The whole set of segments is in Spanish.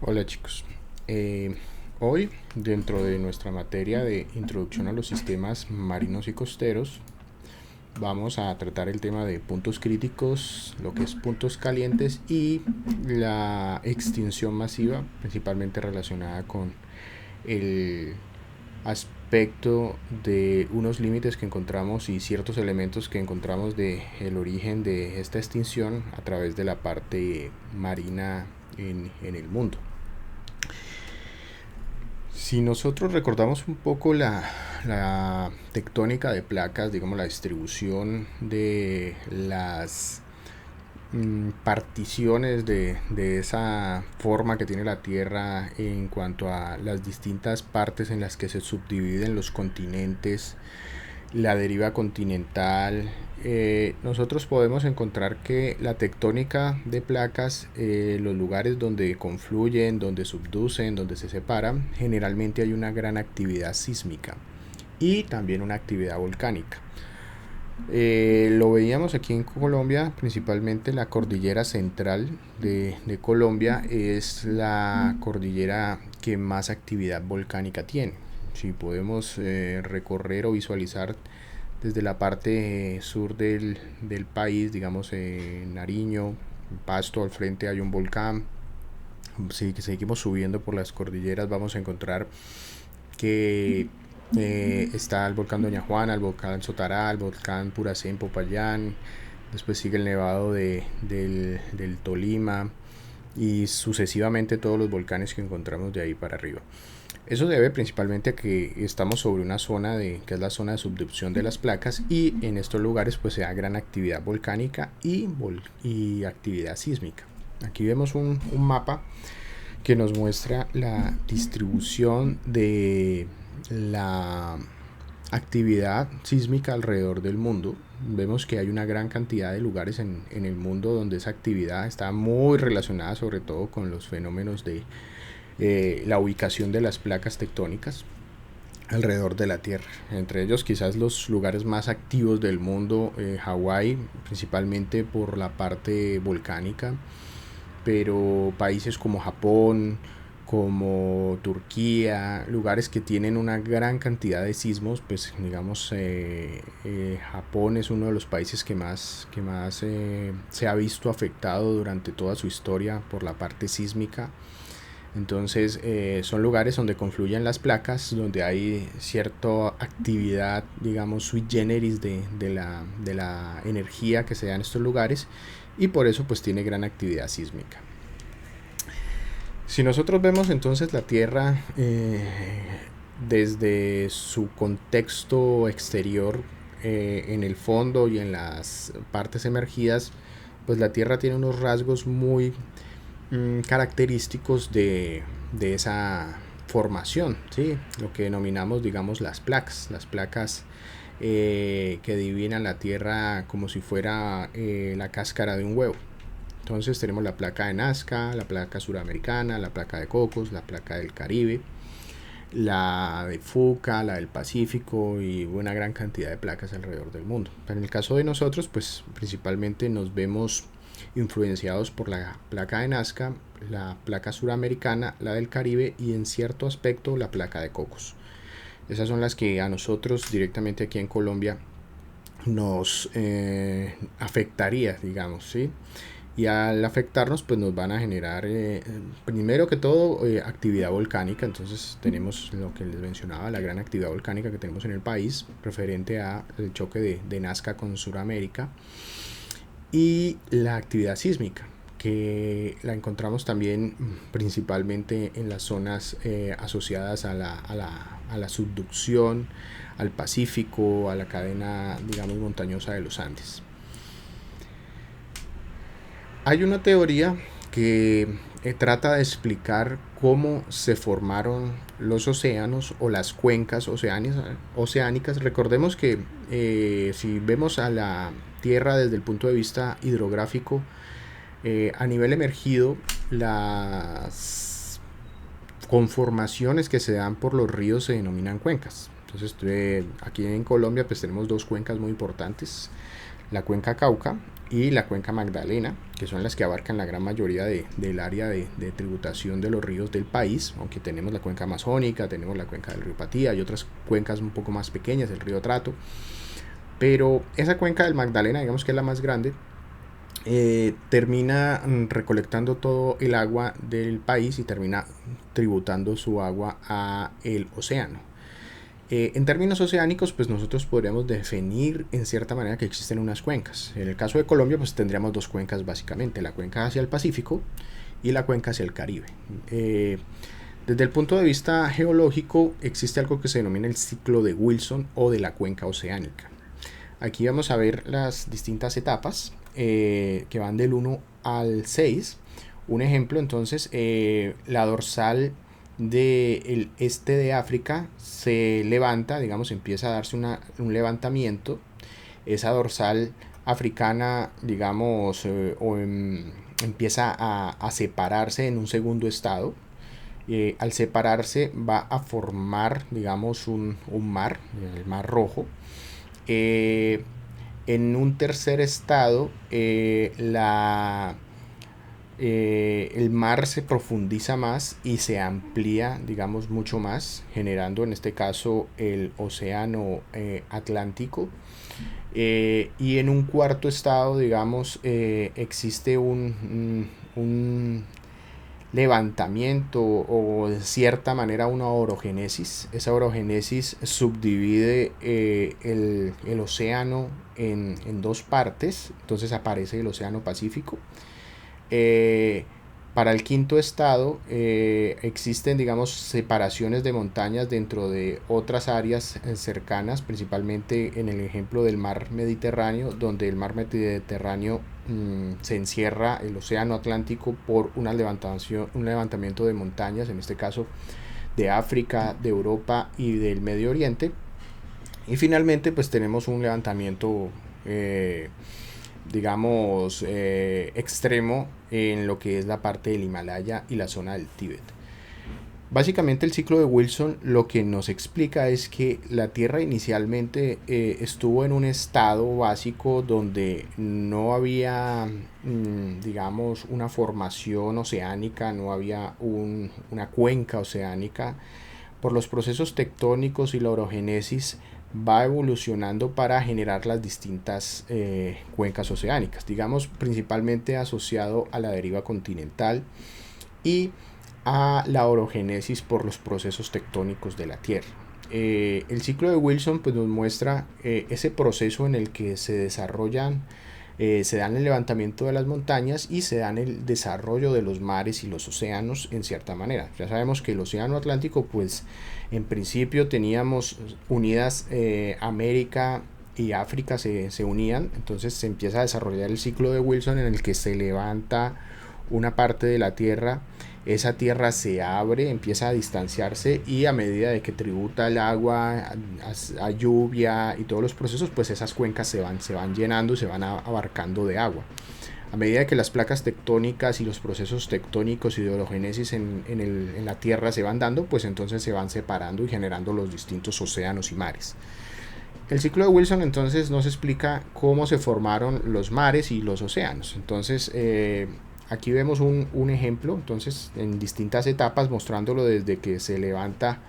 Hola chicos. Eh, Hoy, dentro de nuestra materia de introducción a los sistemas marinos y costeros, vamos a tratar el tema de puntos críticos, lo que es puntos calientes y la extinción masiva, principalmente relacionada con el aspecto de unos límites que encontramos y ciertos elementos que encontramos de el origen de esta extinción a través de la parte marina en el mundo. Si nosotros recordamos un poco la tectónica de placas, digamos la distribución de las particiones de esa forma que tiene la Tierra en cuanto a las distintas partes en las que se subdividen los continentes, la deriva continental, nosotros podemos encontrar que la tectónica de placas, los lugares donde confluyen, donde subducen, donde se separan, generalmente hay una gran actividad sísmica y también una actividad volcánica. Lo veíamos aquí en Colombia, principalmente la cordillera central de Colombia es la cordillera que más actividad volcánica tiene. Si podemos recorrer o visualizar desde la parte sur del país, digamos en Nariño, Pasto, al frente hay un volcán. Si seguimos subiendo por las cordilleras vamos a encontrar que está el volcán Doña Juana, el volcán Sotará, el volcán Puracé en Popayán, después sigue el nevado del Tolima y sucesivamente todos los volcanes que encontramos de ahí para arriba. Eso se debe principalmente a que estamos sobre una zona que es la zona de subducción de las placas y en estos lugares pues se da gran actividad volcánica y actividad sísmica. Aquí vemos un mapa que nos muestra la distribución de la actividad sísmica alrededor del mundo. Vemos que hay una gran cantidad de lugares en el mundo donde esa actividad está muy relacionada sobre todo con los fenómenos de la ubicación de las placas tectónicas alrededor de la Tierra. Entre ellos quizás los lugares más activos del mundo, Hawái, principalmente por la parte volcánica, pero países como Japón, como Turquía, lugares que tienen una gran cantidad de sismos, pues digamos Japón es uno de los países que más se ha visto afectado durante toda su historia por la parte sísmica. Entonces son lugares donde confluyen las placas, donde hay cierta actividad, digamos, sui generis de la energía que se da en estos lugares y por eso pues tiene gran actividad sísmica. Si nosotros vemos entonces la Tierra desde su contexto exterior, en el fondo y en las partes emergidas, pues la Tierra tiene unos rasgos muy característicos de esa formación, ¿sí? Lo que denominamos, digamos, las placas que divinan la Tierra como si fuera la cáscara de un huevo. Entonces tenemos la placa de Nazca, la placa suramericana, la placa de Cocos, la placa del Caribe, la de Fuca, la del Pacífico y una gran cantidad de placas alrededor del mundo. En el caso de nosotros, pues principalmente nos vemos influenciados por la placa de Nazca, la placa suramericana, la del Caribe y en cierto aspecto la placa de Cocos. Esas son las que a nosotros directamente aquí en Colombia nos afectaría, digamos, ¿sí? Y al afectarnos pues nos van a generar primero que todo actividad volcánica. Entonces tenemos lo que les mencionaba, la gran actividad volcánica que tenemos en el país referente al choque de Nazca con Sudamérica y la actividad sísmica que la encontramos también principalmente en las zonas asociadas a la subducción, al Pacífico, a la cadena, digamos, montañosa de los Andes. Hay una teoría que trata de explicar cómo se formaron los océanos o las cuencas oceánicas. Recordemos que si vemos a la Tierra desde el punto de vista hidrográfico, a nivel emergido, las conformaciones que se dan por los ríos se denominan cuencas. Entonces aquí en Colombia pues tenemos dos cuencas muy importantes, la cuenca Cauca y la cuenca Magdalena, que son las que abarcan la gran mayoría del área de tributación de los ríos del país, aunque tenemos la cuenca amazónica, tenemos la cuenca del río Patía y otras cuencas un poco más pequeñas, el río Trato, pero esa cuenca del Magdalena, digamos que es la más grande, termina recolectando todo el agua del país y termina tributando su agua a el océano. En términos oceánicos, pues nosotros podríamos definir en cierta manera que existen unas cuencas. En el caso de Colombia, pues tendríamos dos cuencas básicamente, la cuenca hacia el Pacífico y la cuenca hacia el Caribe. Desde el punto de vista geológico, existe algo que se denomina el ciclo de Wilson o de la cuenca oceánica. Aquí vamos a ver las distintas etapas que van del 1 al 6. Un ejemplo, entonces, la dorsal del este de África se levanta, digamos, empieza a darse un levantamiento. Esa dorsal africana, digamos, empieza a separarse en un segundo estado. Al separarse va a formar, digamos, un mar, el Mar Rojo. En un tercer estado, el mar se profundiza más y se amplía, digamos, mucho más, generando en este caso el océano Atlántico. Y en un cuarto estado, digamos, existe un levantamiento o de cierta manera una orogénesis. Esa orogénesis subdivide el océano en dos partes, entonces aparece el océano Pacífico. Para el quinto estado existen, digamos, separaciones de montañas dentro de otras áreas cercanas, principalmente en el ejemplo del mar Mediterráneo, donde el mar Mediterráneo se encierra el océano Atlántico por un levantamiento de montañas, en este caso de África, de Europa y del Medio Oriente. Y finalmente pues tenemos un levantamiento digamos extremo en lo que es la parte del Himalaya y la zona del Tíbet. Básicamente el ciclo de Wilson lo que nos explica es que la Tierra inicialmente estuvo en un estado básico donde no había, digamos, una formación oceánica, no había una cuenca oceánica. Por los procesos tectónicos y la orogénesis va evolucionando para generar las distintas cuencas oceánicas, digamos principalmente asociado a la deriva continental y a la orogénesis por los procesos tectónicos de la Tierra. El ciclo de Wilson pues, nos muestra ese proceso en el que se desarrollan, se dan el levantamiento de las montañas y se dan el desarrollo de los mares y los océanos en cierta manera. Ya sabemos que el océano Atlántico pues en principio teníamos unidas América y África se unían, entonces se empieza a desarrollar el ciclo de Wilson en el que se levanta una parte de la Tierra, esa Tierra se abre, empieza a distanciarse y a medida de que tributa el agua a lluvia y todos los procesos, pues esas cuencas se van llenando y se van abarcando de agua. A medida que las placas tectónicas y los procesos tectónicos y de orogénesis en la Tierra se van dando, pues entonces se van separando y generando los distintos océanos y mares. El ciclo de Wilson entonces nos explica cómo se formaron los mares y los océanos. Entonces aquí vemos un ejemplo, entonces en distintas etapas mostrándolo desde que se levanta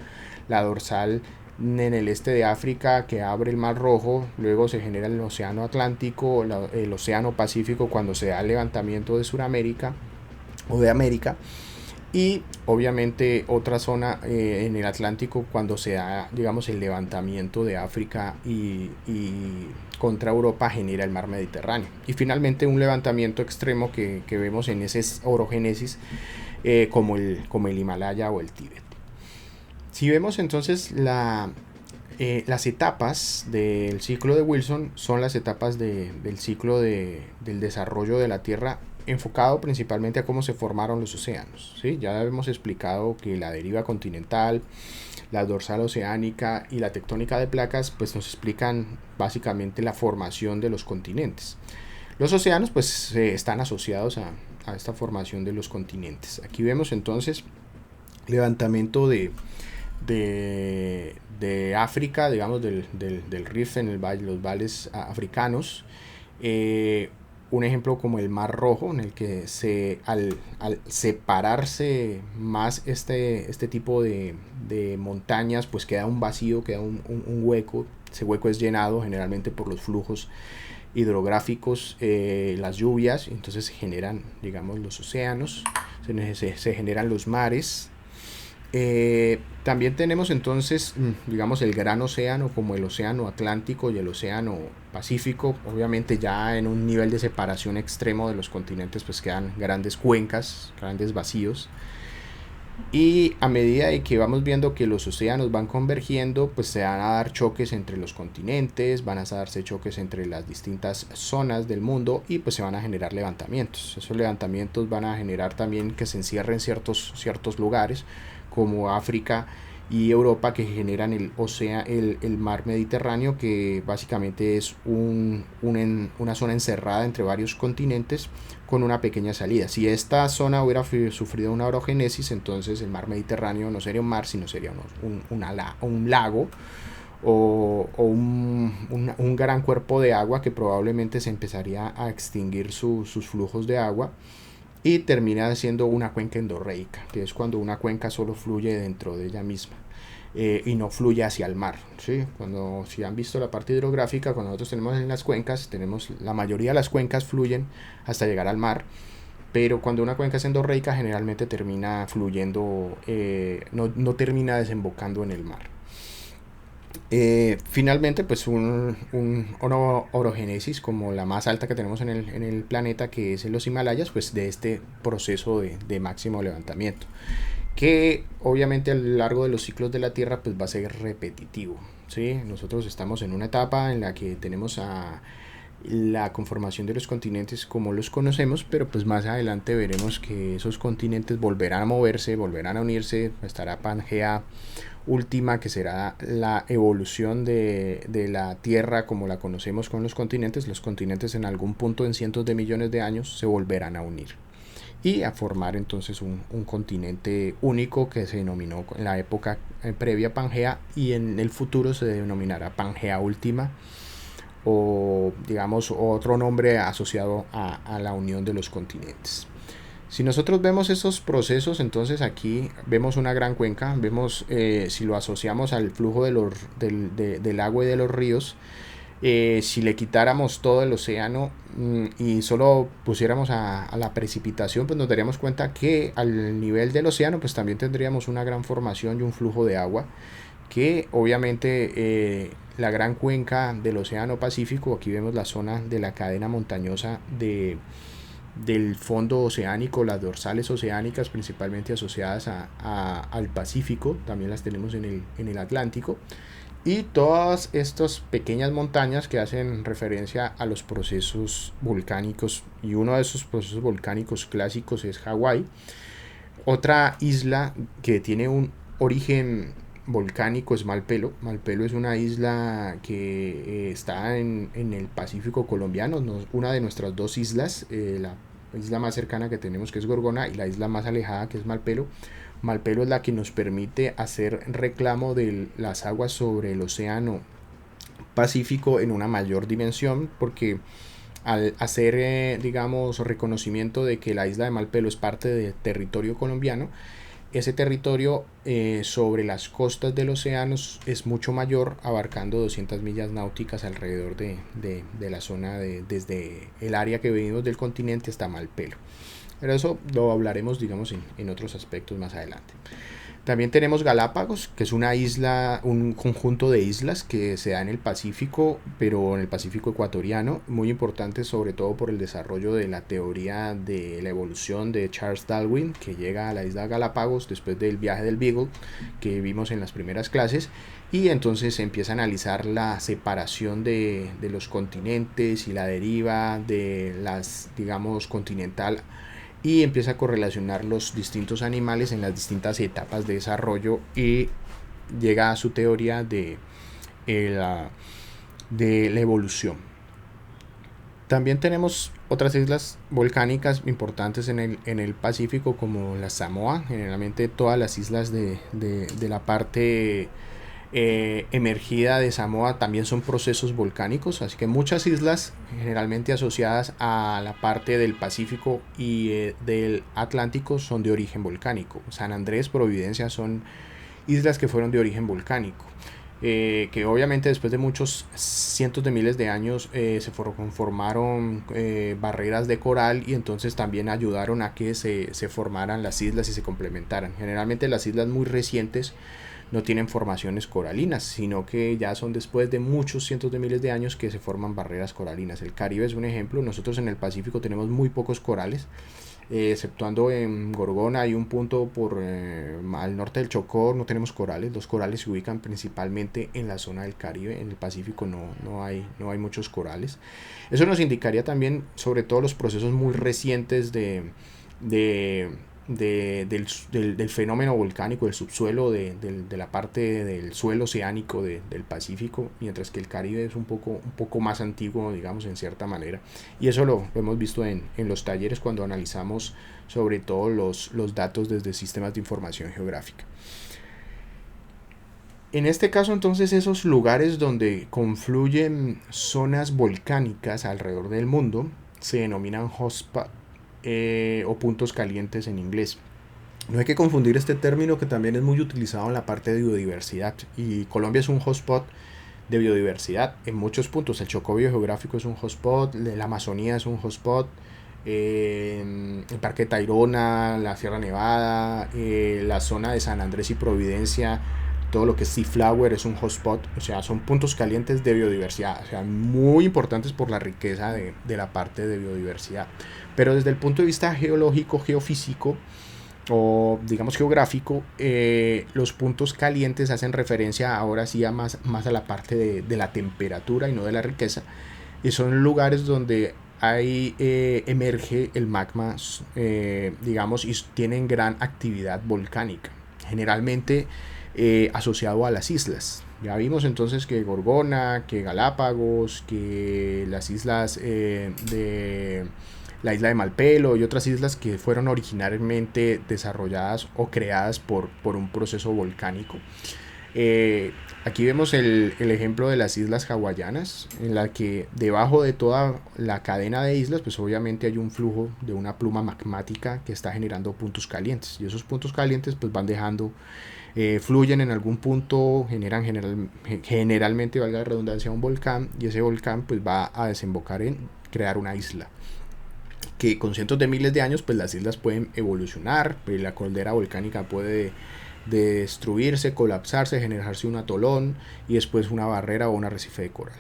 la dorsal en el este de África que abre el Mar Rojo, luego se genera el océano Atlántico, el océano Pacífico cuando se da el levantamiento de Sudamérica o de América, y obviamente otra zona en el Atlántico cuando se da, digamos, el levantamiento de África y contra Europa genera el mar Mediterráneo, y finalmente un levantamiento extremo que vemos en ese orogénesis como el Himalaya o el Tíbet. Si vemos entonces las etapas del ciclo de Wilson son las etapas del ciclo del desarrollo de la Tierra enfocado principalmente a cómo se formaron los océanos, ¿sí? Ya hemos explicado que la deriva continental, la dorsal oceánica y la tectónica de placas pues nos explican básicamente la formación de los continentes. Los océanos pues están asociados a esta formación de los continentes. Aquí vemos entonces levantamiento de África, digamos del Rif en los valles africanos, un ejemplo como el Mar Rojo, en el que al separarse más este tipo de montañas, pues queda un vacío, queda un hueco. Ese hueco es llenado generalmente por los flujos hidrográficos, las lluvias, entonces se generan, digamos, los océanos, se generan los mares. También tenemos entonces, digamos, el gran océano como el océano Atlántico y el océano Pacífico. Obviamente ya en un nivel de separación extremo de los continentes pues quedan grandes cuencas, grandes vacíos. Y a medida de que vamos viendo que los océanos van convergiendo, pues se van a dar choques entre los continentes, van a darse choques entre las distintas zonas del mundo y pues se van a generar levantamientos. Esos levantamientos van a generar también que se encierren ciertos lugares como África y Europa, que generan el mar Mediterráneo, que básicamente es una zona encerrada entre varios continentes con una pequeña salida. Si esta zona hubiera sufrido una orogénesis, entonces el mar Mediterráneo no sería un mar, sino sería un lago o un gran cuerpo de agua que probablemente se empezaría a extinguir sus flujos de agua y termina siendo una cuenca endorreica, que es cuando una cuenca solo fluye dentro de ella misma, y no fluye hacia el mar, ¿sí? Si han visto la parte hidrográfica, cuando nosotros tenemos en las cuencas, la mayoría de las cuencas fluyen hasta llegar al mar, pero cuando una cuenca es endorreica generalmente termina fluyendo, no termina desembocando en el mar. Finalmente, pues una orogénesis como la más alta que tenemos en el planeta, que es en los Himalayas, pues de este proceso de máximo levantamiento, que obviamente a lo largo de los ciclos de la Tierra pues va a ser repetitivo, ¿sí? Nosotros estamos en una etapa en la que tenemos la conformación de los continentes como los conocemos, pero pues más adelante veremos que esos continentes volverán a moverse, volverán a unirse, estará Pangea última, que será la evolución de la Tierra como la conocemos con los continentes. Los continentes en algún punto en cientos de millones de años se volverán a unir y a formar entonces un continente único que se denominó en la época previa a Pangea, y en el futuro se denominará Pangea última, o digamos otro nombre asociado a la unión de los continentes. Si nosotros vemos esos procesos, entonces aquí vemos una gran cuenca, vemos, si lo asociamos al flujo del agua y de los ríos, si le quitáramos todo el océano y solo pusiéramos a la precipitación, pues nos daríamos cuenta que al nivel del océano pues también tendríamos una gran formación y un flujo de agua, que obviamente la gran cuenca del océano Pacífico, aquí vemos la zona de la cadena montañosa del fondo oceánico, las dorsales oceánicas principalmente asociadas al Pacífico, también las tenemos en el Atlántico, y todas estas pequeñas montañas que hacen referencia a los procesos volcánicos, y uno de esos procesos volcánicos clásicos es Hawái. Otra isla que tiene un origen volcánico es Malpelo. Malpelo es una isla que está en el Pacífico colombiano, una de nuestras dos islas, la isla más cercana que tenemos, que es Gorgona, y la isla más alejada, que es Malpelo. Malpelo es la que nos permite hacer reclamo de las aguas sobre el océano Pacífico en una mayor dimensión, porque al hacer, digamos, reconocimiento de que la isla de Malpelo es parte del territorio colombiano, ese territorio sobre las costas del océano es mucho mayor, abarcando 200 millas náuticas alrededor de la zona, desde el área que venimos del continente hasta Malpelo. Pero eso lo hablaremos, digamos, en otros aspectos más adelante. También tenemos Galápagos, que es una isla, un conjunto de islas que se da en el Pacífico, pero en el Pacífico ecuatoriano, muy importante sobre todo por el desarrollo de la teoría de la evolución de Charles Darwin, que llega a la isla Galápagos después del viaje del Beagle que vimos en las primeras clases, y entonces se empieza a analizar la separación de los continentes y la deriva de las, digamos, continental, y empieza a correlacionar los distintos animales en las distintas etapas de desarrollo, y llega a su teoría de la evolución. También tenemos otras islas volcánicas importantes en el Pacífico, como la Samoa. Generalmente todas las islas de la parte emergida de Samoa también son procesos volcánicos, así que muchas islas generalmente asociadas a la parte del Pacífico y del Atlántico son de origen volcánico. San Andrés, Providencia son islas que fueron de origen volcánico. Que obviamente después de muchos cientos de miles de años se formaron barreras de coral y entonces también ayudaron a que se formaran las islas y se complementaran. Generalmente las islas muy recientes no tienen formaciones coralinas, sino que ya son después de muchos cientos de miles de años que se forman barreras coralinas. El Caribe es un ejemplo. Nosotros en el Pacífico tenemos muy pocos corales, exceptuando en Gorgona hay un punto al norte del Chocó, no tenemos corales. Los corales se ubican principalmente en la zona del Caribe. En el Pacífico no hay muchos corales. Eso nos indicaría también sobre todo los procesos muy recientes de del fenómeno volcánico del subsuelo, de la parte del suelo oceánico del Pacífico, mientras que el Caribe es un poco más antiguo, digamos, en cierta manera. Y eso lo hemos visto en los talleres cuando analizamos sobre todo los datos desde sistemas de información geográfica. En este caso, entonces, esos lugares donde confluyen zonas volcánicas alrededor del mundo se denominan hotspot, o puntos calientes en inglés. No hay que confundir este término que también es muy utilizado en la parte de biodiversidad, y Colombia es un hotspot de biodiversidad en muchos puntos. El Chocó biogeográfico es un hotspot, la Amazonía es un hotspot, el Parque Tayrona, la Sierra Nevada, la zona de San Andrés y Providencia, todo lo que es Seaflower es un hotspot. O sea, son puntos calientes de biodiversidad, o sea, muy importantes por la riqueza de la parte de biodiversidad. Pero desde el punto de vista geológico, geofísico o digamos geográfico, los puntos calientes hacen referencia ahora sí a más a la parte de la temperatura y no de la riqueza, y son lugares donde emerge el magma, digamos, y tienen gran actividad volcánica, generalmente asociado a las islas. Ya vimos entonces que Gorgona, que Galápagos, que las islas de la isla de Malpelo y otras islas que fueron originalmente desarrolladas o creadas por un proceso volcánico. Aquí vemos el ejemplo de las islas hawaianas, en la que debajo de toda la cadena de islas, pues obviamente hay un flujo de una pluma magmática que está generando puntos calientes, y esos puntos calientes pues van dejando, fluyen en algún punto, generan generalmente, valga la redundancia, un volcán, y ese volcán pues va a desembocar en crear una isla, que con cientos de miles de años pues las islas pueden evolucionar, pues la caldera volcánica puede destruirse, colapsarse, generarse un atolón y después una barrera o un arrecife de coral,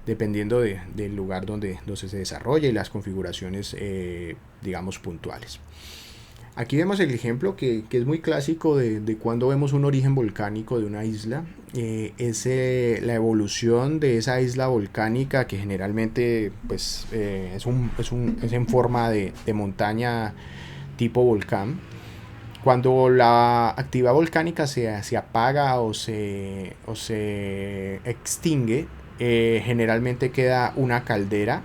dependiendo del lugar donde se desarrolla y las configuraciones digamos puntuales. Aquí vemos el ejemplo que es muy clásico de cuando vemos un origen volcánico de una isla. Es la evolución de esa isla volcánica, que generalmente pues, es en forma de montaña tipo volcán. Cuando la actividad volcánica se apaga o se extingue, generalmente queda una caldera.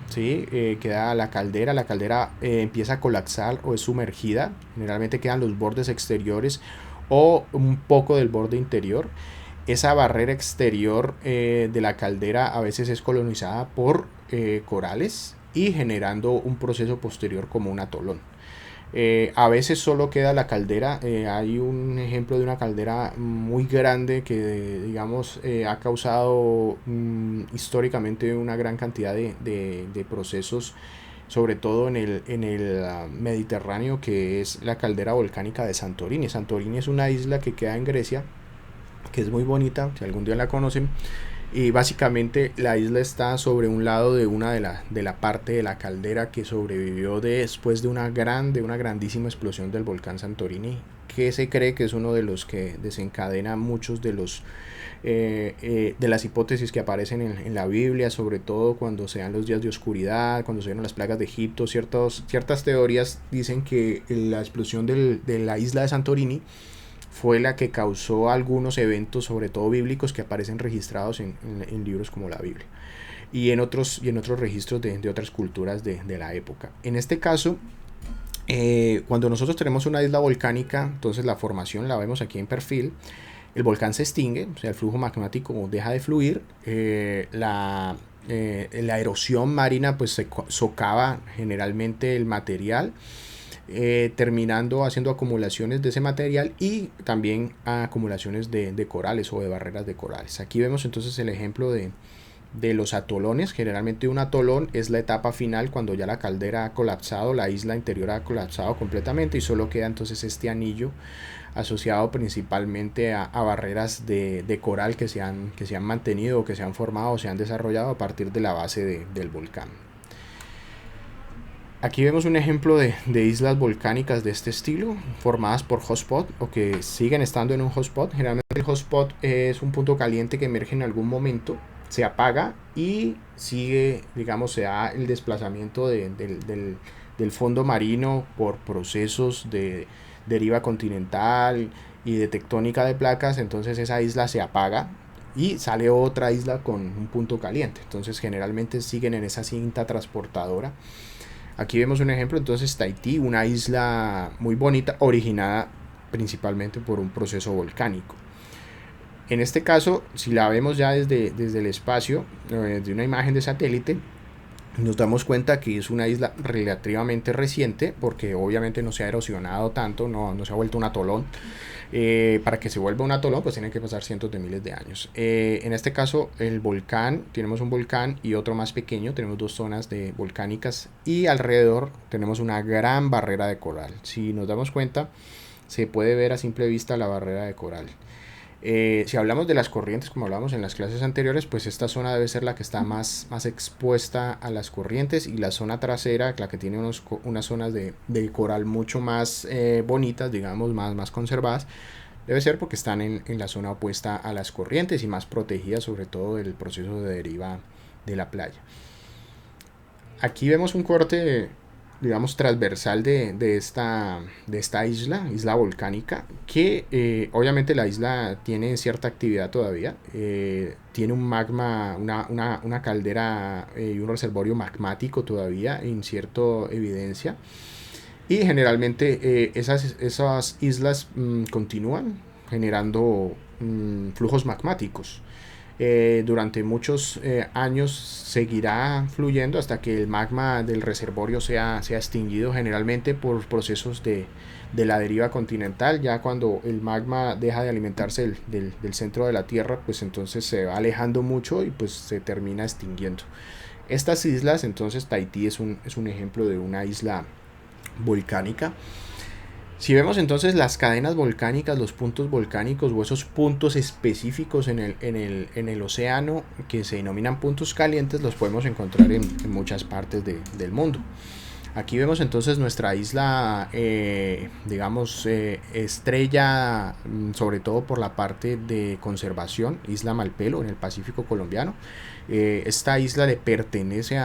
¿Sí? Queda la caldera empieza a colapsar o es sumergida, generalmente quedan los bordes exteriores o un poco del borde interior. Esa barrera exterior de la caldera a veces es colonizada por corales y generando un proceso posterior como un atolón. A veces solo queda la caldera. Hay un ejemplo de una caldera muy grande que digamos ha causado históricamente una gran cantidad de procesos, sobre todo en el Mediterráneo, que es la caldera volcánica de Santorini. Santorini es una isla que queda en Grecia, que es muy bonita, si algún día la conocen. Y básicamente la isla está sobre un lado de la parte de la caldera que sobrevivió después de una grandísima explosión del volcán Santorini, que se cree que es uno de los que desencadena muchos de las hipótesis que aparecen en la Biblia, sobre todo cuando se dan los días de oscuridad, cuando se dieron las plagas de Egipto. Ciertas teorías dicen que la explosión de la isla de Santorini fue la que causó algunos eventos, sobre todo bíblicos, que aparecen registrados en libros como la Biblia y en otros registros de otras culturas de la época. En este caso, cuando nosotros tenemos una isla volcánica, entonces la formación la vemos aquí en perfil. el volcán se extingue, o sea, el flujo magmático deja de fluir, la erosión marina pues socava generalmente el material, terminando haciendo acumulaciones de ese material y también acumulaciones de corales o de barreras de corales. Aquí vemos entonces el ejemplo de los atolones. Generalmente un atolón es la etapa final cuando ya la caldera ha colapsado, la isla interior ha colapsado completamente y solo queda entonces este anillo asociado principalmente a barreras de coral que se han mantenido o que se han formado o se han desarrollado a partir de la base del volcán. Aquí vemos un ejemplo de islas volcánicas de este estilo, formadas por hotspot o que siguen estando en un hotspot. Generalmente el hotspot es un punto caliente que emerge en algún momento, se apaga y sigue, digamos, se da el desplazamiento del fondo marino por procesos de deriva continental y de tectónica de placas. Entonces esa isla se apaga y sale otra isla con un punto caliente. Entonces generalmente siguen en esa cinta transportadora. Aquí vemos un ejemplo, entonces Tahití, una isla muy bonita, originada principalmente por un proceso volcánico. En este caso, si la vemos ya desde el espacio, de una imagen de satélite, nos damos cuenta que es una isla relativamente reciente, porque obviamente no se ha erosionado tanto, no se ha vuelto un atolón. Para que se vuelva un atolón pues tienen que pasar cientos de miles de años. En este caso el volcán, tenemos un volcán y otro más pequeño, tenemos dos zonas volcánicas y alrededor tenemos una gran barrera de coral. Si nos damos cuenta se puede ver a simple vista la barrera de coral. Si hablamos de las corrientes, como hablamos en las clases anteriores, pues esta zona debe ser la que está más expuesta a las corrientes, y la zona trasera, la que tiene unas zonas de coral mucho más bonitas, digamos, más conservadas, debe ser porque están en la zona opuesta a las corrientes y más protegidas sobre todo del proceso de deriva de la playa. Aquí vemos un corte, digamos, transversal de esta isla volcánica, que obviamente la isla tiene cierta actividad todavía, tiene un magma, una caldera y un reservorio magmático todavía en cierta evidencia, y generalmente esas islas continúan generando flujos magmáticos. Durante muchos años seguirá fluyendo hasta que el magma del reservorio sea extinguido, generalmente por procesos de la deriva continental. Ya cuando el magma deja de alimentarse del centro de la Tierra, pues entonces se va alejando mucho y pues se termina extinguiendo. Estas islas, entonces Tahití es un ejemplo de una isla volcánica. Si vemos entonces las cadenas volcánicas, los puntos volcánicos o esos puntos específicos en el océano que se denominan puntos calientes, los podemos encontrar en muchas partes del mundo. Aquí vemos entonces nuestra isla, digamos, estrella, sobre todo por la parte de conservación, Isla Malpelo en el Pacífico colombiano. Esta isla le pertenece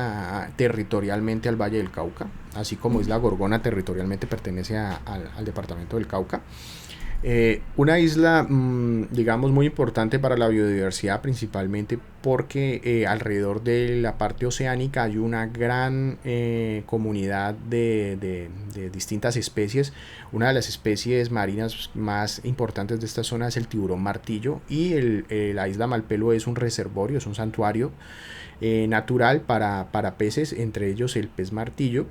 territorialmente al Valle del Cauca, así como Isla Gorgona territorialmente pertenece al departamento del Cauca. Una isla, digamos, muy importante para la biodiversidad, principalmente porque alrededor de la parte oceánica hay una gran comunidad de distintas especies. Una de las especies marinas más importantes de esta zona es el tiburón martillo, y la isla Malpelo es un reservorio, es un santuario natural para peces, entre ellos el pez martillo,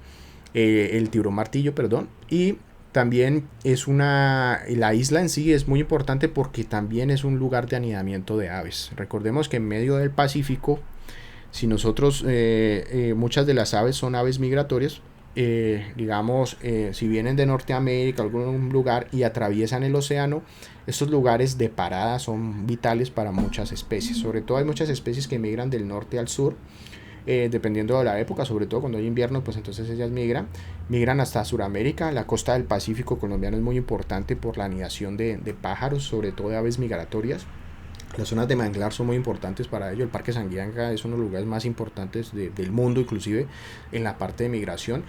el tiburón martillo, perdón. Y también la isla en sí es muy importante porque también es un lugar de anidamiento de aves. Recordemos que en medio del Pacífico, si nosotros, muchas de las aves son aves migratorias, digamos, si vienen de Norteamérica, algún lugar, y atraviesan el océano, estos lugares de parada son vitales para muchas especies. Sobre todo hay muchas especies que migran del norte al sur, dependiendo de la época, sobre todo cuando hay invierno, pues entonces ellas migran hasta Sudamérica. La costa del Pacífico colombiano es muy importante por la anidación de pájaros, sobre todo de aves migratorias. Las zonas de manglar son muy importantes para ello. El Parque Sanguianga es uno de los lugares más importantes del mundo, inclusive en la parte de migración.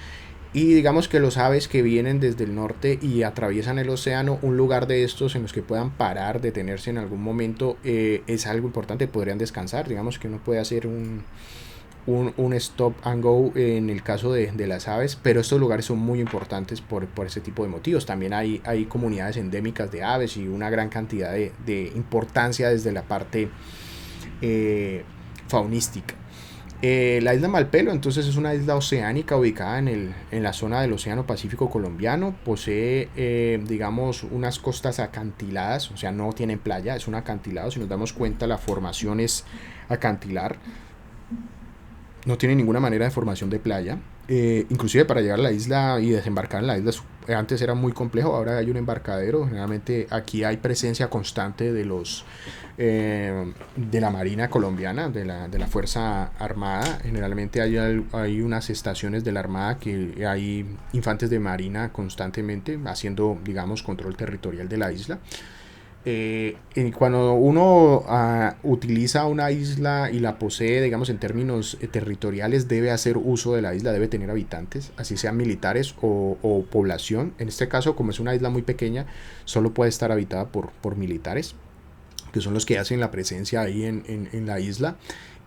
Y digamos que los aves que vienen desde el norte y atraviesan el océano, un lugar de estos en los que puedan parar, detenerse en algún momento, es algo importante. Podrían descansar. Digamos que uno puede hacer un stop and go en el caso de las aves, pero estos lugares son muy importantes por ese tipo de motivos. También hay comunidades endémicas de aves y una gran cantidad de importancia desde la parte eh, faunística. La isla Malpelo entonces es una isla oceánica ubicada en la zona del Océano Pacífico colombiano. Posee, digamos, unas costas acantiladas, o sea, no tienen playa, es un acantilado. Si nos damos cuenta, la formación es acantilar, no tiene ninguna manera de formación de playa. Inclusive para llegar a la isla y desembarcar en la isla antes era muy complejo, ahora hay un embarcadero. Generalmente aquí hay presencia constante de la Marina colombiana, de la Fuerza Armada. Generalmente hay unas estaciones de la Armada que hay infantes de Marina constantemente haciendo, digamos, control territorial de la isla. Cuando uno utiliza una isla y la posee, digamos, en términos territoriales, debe hacer uso de la isla, debe tener habitantes, así sean militares o población. En este caso, como es una isla muy pequeña, solo puede estar habitada por militares, que son los que hacen la presencia ahí en la isla.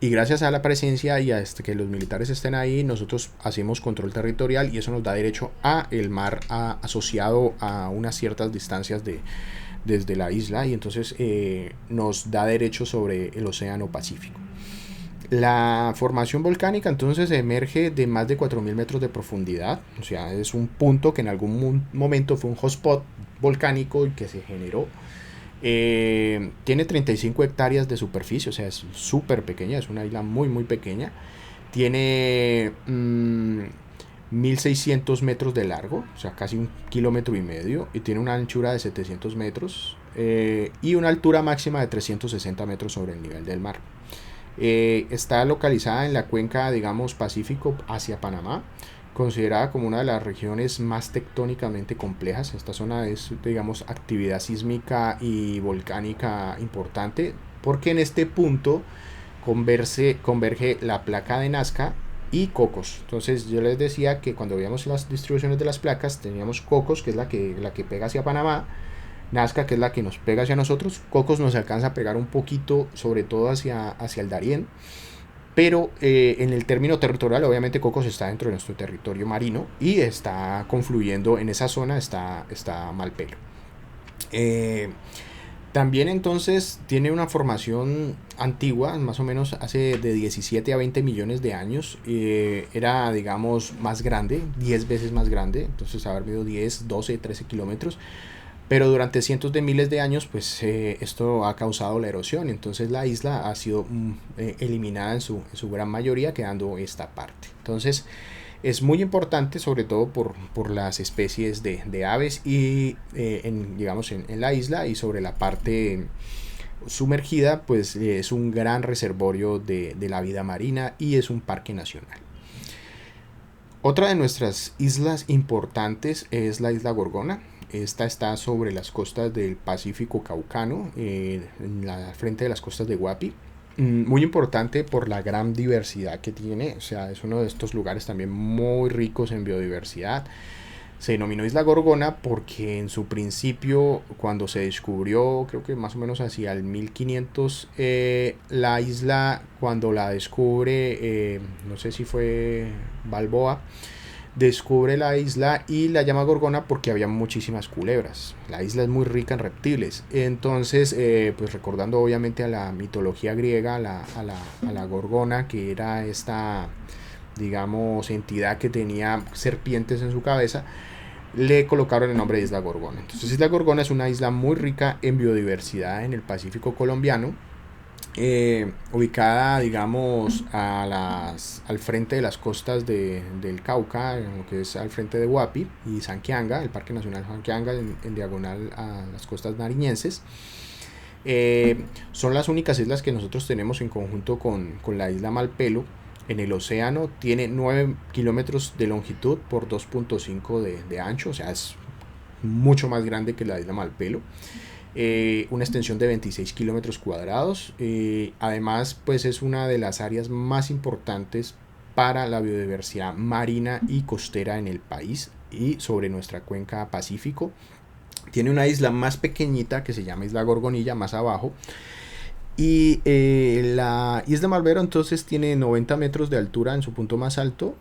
Y gracias a la presencia y a que los militares estén ahí, nosotros hacemos control territorial y eso nos da derecho a el mar asociado a unas ciertas distancias desde la isla, y entonces nos da derecho sobre el Océano Pacífico. La formación volcánica entonces emerge de más de 4.000 metros de profundidad, o sea, es un punto que en algún momento fue un hotspot volcánico y que se generó. Tiene 35 hectáreas de superficie, o sea, es súper pequeña, es una isla muy muy pequeña. Tiene 1.600 metros de largo, o sea, casi 1,5 kilómetros, y tiene una anchura de 700 metros y una altura máxima de 360 metros sobre el nivel del mar. Está localizada en la cuenca, digamos, Pacífico hacia Panamá, considerada como una de las regiones más tectónicamente complejas. Esta zona es, digamos, actividad sísmica y volcánica importante, porque en este punto converge la placa de Nazca y Cocos. Entonces yo les decía que cuando veíamos las distribuciones de las placas, teníamos Cocos, que es la que pega hacia Panamá, Nazca, que es la que nos pega hacia nosotros. Cocos nos alcanza a pegar un poquito, sobre todo hacia el Darién, pero en el término territorial, obviamente Cocos está dentro de nuestro territorio marino y está confluyendo en esa zona, está Malpelo. También entonces tiene una formación antigua, más o menos hace de 17 a 20 millones de años. Era, digamos, más grande, 10 veces más grande, entonces haber medido 10, 12, 13 kilómetros. Pero durante cientos de miles de años, pues esto ha causado la erosión. Entonces la isla ha sido eliminada en su gran mayoría, quedando esta parte. Entonces es muy importante, sobre todo por las especies de aves y digamos en la isla, y sobre la parte sumergida, pues es un gran reservorio de la vida marina y es un parque nacional. Otra de nuestras islas importantes es la isla Gorgona. Esta está sobre las costas del Pacífico Caucano, en la frente de las costas de Guapi. Muy importante por la gran diversidad que tiene, o sea, es uno de estos lugares también muy ricos en biodiversidad. Se denominó Isla Gorgona porque en su principio, cuando se descubrió, creo que más o menos hacia el 1500, la isla, cuando la descubre, no sé si fue Balboa, descubre la isla y la llama Gorgona porque había muchísimas culebras. La isla es muy rica en reptiles. Entonces, pues recordando obviamente a la mitología griega, a la Gorgona, que era esta, digamos, entidad que tenía serpientes en su cabeza, le colocaron el nombre de Isla Gorgona. Entonces, Isla Gorgona es una isla muy rica en biodiversidad en el Pacífico colombiano. Ubicada, digamos, al frente de las costas del Cauca, lo que es al frente de Guapi y Sanquianga, el Parque Nacional Sanquianga, en diagonal a las costas nariñenses. Son las únicas islas que nosotros tenemos en conjunto con la isla Malpelo. En el océano tiene 9 kilómetros de longitud por 2,5 de ancho, o sea, es mucho más grande que la isla Malpelo. Una extensión de 26 kilómetros cuadrados. Además, pues es una de las áreas más importantes para la biodiversidad marina y costera en el país y sobre nuestra cuenca Pacífico. Tiene una isla más pequeñita que se llama Isla Gorgonilla, más abajo, Y la isla Barbero entonces tiene 90 metros de altura en su punto más alto.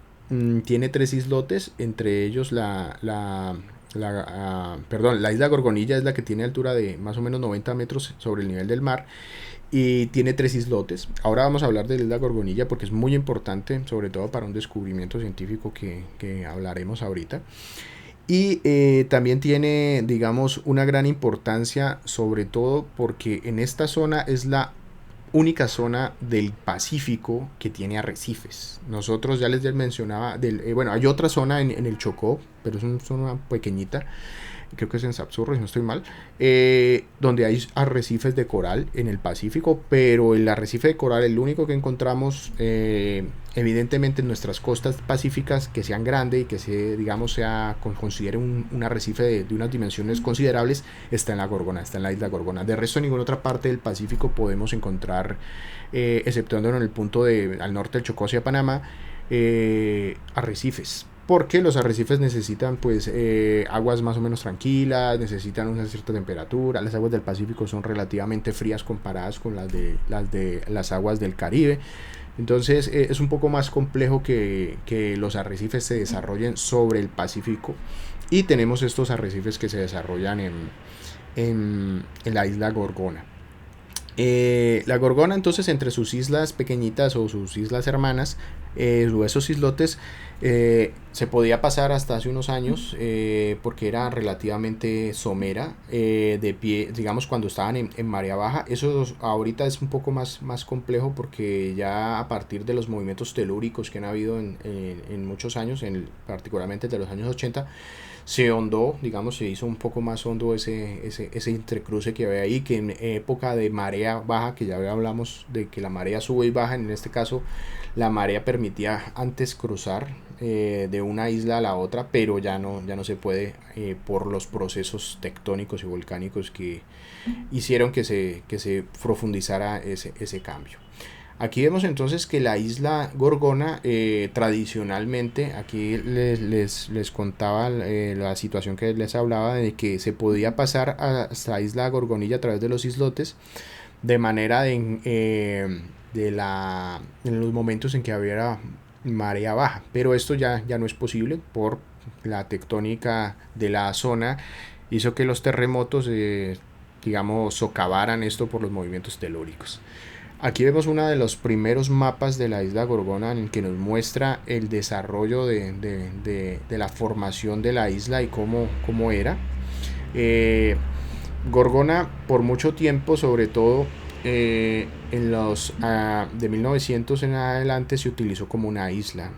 Tiene tres islotes, entre ellos la isla Gorgonilla es la que tiene altura de más o menos 90 metros sobre el nivel del mar y tiene tres islotes. Ahora vamos a hablar de la isla Gorgonilla porque es muy importante, sobre todo para un descubrimiento científico que hablaremos ahorita. Y también tiene, digamos, una gran importancia, sobre todo porque en esta zona es la única zona del Pacífico que tiene arrecifes. Nosotros ya les mencionaba, bueno, hay otra zona en el Chocó, pero es una zona pequeñita, creo que es en Sapsurro, si no estoy mal, donde hay arrecifes de coral en el Pacífico, pero el arrecife de coral, el único que encontramos, evidentemente en nuestras costas pacíficas, que sean grandes y que considere un arrecife de unas dimensiones considerables, está en la Gorgona, está en la isla Gorgona. De resto, en ninguna otra parte del Pacífico podemos encontrar, exceptuando en el punto al norte del Chocó hacia Panamá, arrecifes, porque los arrecifes necesitan pues aguas más o menos tranquilas, necesitan una cierta temperatura. Las aguas del Pacífico son relativamente frías comparadas con las aguas del Caribe. Entonces es un poco más complejo que los arrecifes se desarrollen sobre el Pacífico, y tenemos estos arrecifes que se desarrollan en la isla Gorgona. La Gorgona entonces, entre sus islas pequeñitas o sus islas hermanas, esos islotes, se podía pasar hasta hace unos años, porque era relativamente somera, de pie, digamos, cuando estaban en marea baja. Eso ahorita es un poco más complejo, porque ya a partir de los movimientos telúricos que han habido en muchos años, particularmente de los años 80, se hondó, digamos, se hizo un poco más hondo ese entrecruce que había ahí, que en época de marea baja, que ya hablamos de que la marea sube y baja, en este caso la marea permitía antes cruzar de una isla a la otra, pero ya no se puede, por los procesos tectónicos y volcánicos que hicieron que se profundizara ese cambio. Aquí vemos entonces que la isla Gorgona, tradicionalmente, aquí les contaba la situación que les hablaba, de que se podía pasar hasta la isla Gorgonilla a través de los islotes, de manera en los momentos en que había marea baja, pero esto ya no es posible por la tectónica de la zona. Hizo que los terremotos, digamos, socavaran esto por los movimientos telúricos. Aquí vemos uno de los primeros mapas de la isla Gorgona, en el que nos muestra el desarrollo de la formación de la isla y cómo era. Gorgona, por mucho tiempo, sobre todo en los de 1900 en adelante, se utilizó como una isla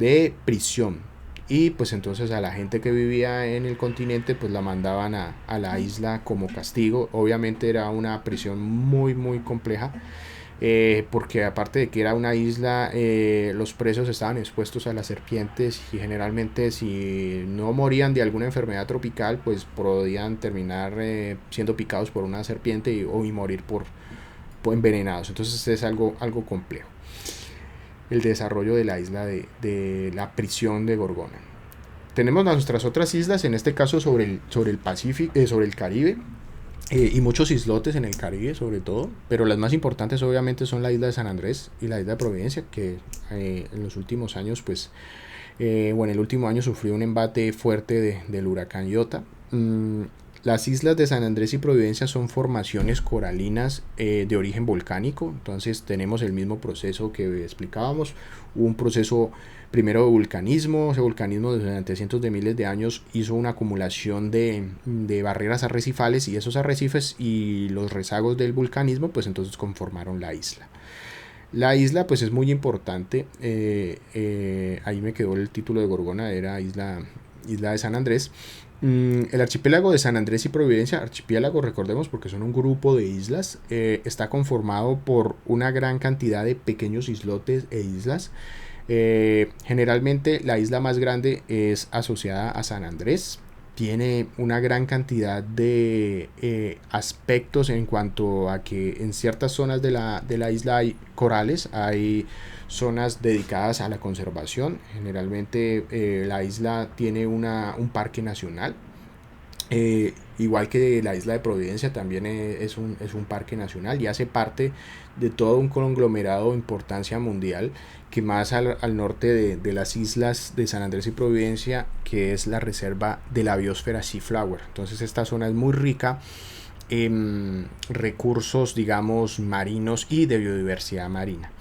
de prisión, y pues entonces a la gente que vivía en el continente pues la mandaban a la isla como castigo. Obviamente era una prisión muy compleja, porque aparte de que era una isla, los presos estaban expuestos a las serpientes, y generalmente, si no morían de alguna enfermedad tropical, pues podían terminar siendo picados por una serpiente y morir por envenenados. Entonces es algo complejo el desarrollo de la isla de la prisión de Gorgona. Tenemos nuestras otras islas, en este caso sobre el Pacífico, sobre el Caribe, y muchos islotes en el Caribe sobre todo, pero las más importantes obviamente son la isla de San Andrés y la isla de Providencia, que en los últimos años en el último año sufrió un embate fuerte del huracán Iota. Las islas de San Andrés y Providencia son formaciones coralinas de origen volcánico. Entonces tenemos el mismo proceso que explicábamos, un proceso primero de vulcanismo. Ese vulcanismo durante cientos de miles de años hizo una acumulación de barreras arrecifales, y esos arrecifes y los rezagos del vulcanismo pues entonces conformaron la isla. La isla pues es muy importante, ahí me quedó el título de Gorgona, era isla de San Andrés. El archipiélago de San Andrés y Providencia, archipiélago recordemos porque son un grupo de islas, está conformado por una gran cantidad de pequeños islotes e islas. Generalmente la isla más grande es asociada a San Andrés. Tiene una gran cantidad de aspectos en cuanto a que en ciertas zonas de la isla hay corales, hay zonas dedicadas a la conservación. Generalmente la isla tiene un parque nacional. Igual que la isla de Providencia también es un parque nacional y hace parte de todo un conglomerado de importancia mundial que más al norte de las islas de San Andrés y Providencia, que es la reserva de la biosfera Seaflower. Entonces esta zona es muy rica en recursos, digamos, marinos y de biodiversidad marina.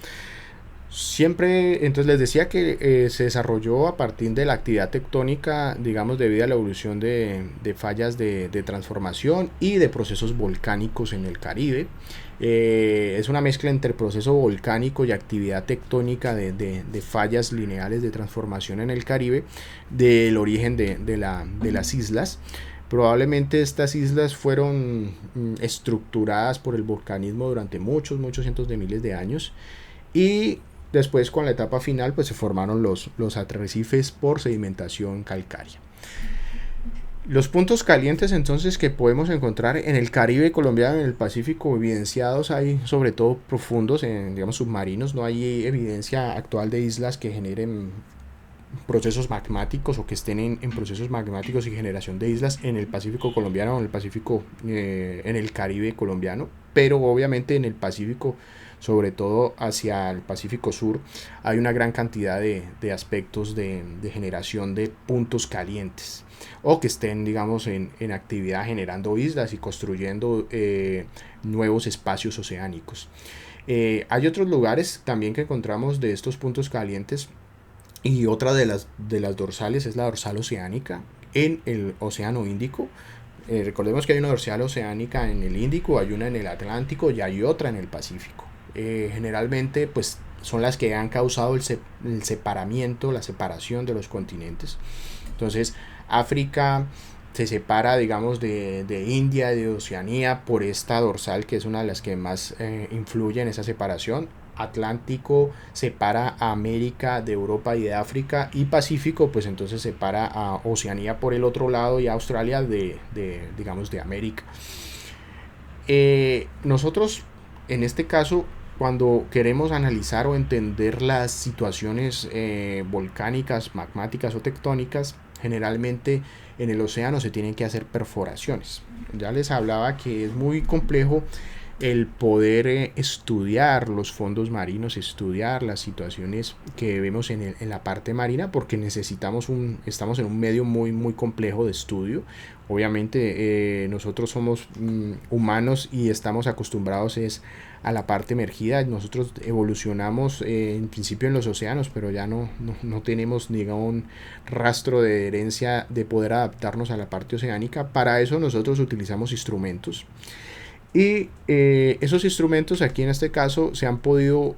Siempre, entonces les decía que se desarrolló a partir de la actividad tectónica, digamos, debido a la evolución de fallas de transformación y de procesos volcánicos en el Caribe. Es una mezcla entre proceso volcánico y actividad tectónica de fallas lineales de transformación en el Caribe, del origen de las islas. Probablemente estas islas fueron estructuradas por el volcanismo durante muchos cientos de miles de años y después, con la etapa final, pues se formaron los arrecifes por sedimentación calcárea. Los puntos calientes entonces que podemos encontrar en el Caribe colombiano y en el Pacífico evidenciados hay sobre todo profundos, digamos submarinos. No hay evidencia actual de islas que generen procesos magmáticos o que estén en procesos magmáticos y generación de islas en el Pacífico colombiano o en el Pacífico, en el Caribe colombiano, pero obviamente en el Pacífico, sobre todo hacia el Pacífico Sur, hay una gran cantidad de aspectos de generación de puntos calientes o que estén, digamos, en actividad generando islas y construyendo nuevos espacios oceánicos. Hay otros lugares también que encontramos de estos puntos calientes y otra de las dorsales es la dorsal oceánica en el Océano Índico. Recordemos que hay una dorsal oceánica en el Índico, hay una en el Atlántico y hay otra en el Pacífico. Generalmente pues son las que han causado el separamiento, la separación de los continentes. Entonces África se separa, digamos, de India, de Oceanía por esta dorsal que es una de las que más influye en esa separación. Atlántico separa a América de Europa y de África, y Pacífico pues entonces separa a Oceanía por el otro lado y a Australia digamos, de América. Nosotros en este caso, cuando queremos analizar o entender las situaciones volcánicas, magmáticas o tectónicas, generalmente en el océano se tienen que hacer perforaciones. Ya les hablaba que es muy complejo el poder estudiar los fondos marinos, estudiar las situaciones que vemos en la parte marina, porque estamos en un medio muy complejo de estudio. Obviamente nosotros somos humanos y estamos acostumbrados a la parte emergida. Nosotros evolucionamos en principio en los océanos, pero ya no tenemos, digamos, un rastro de herencia de poder adaptarnos a la parte oceánica. Para eso nosotros utilizamos instrumentos. Y esos instrumentos aquí en este caso se han podido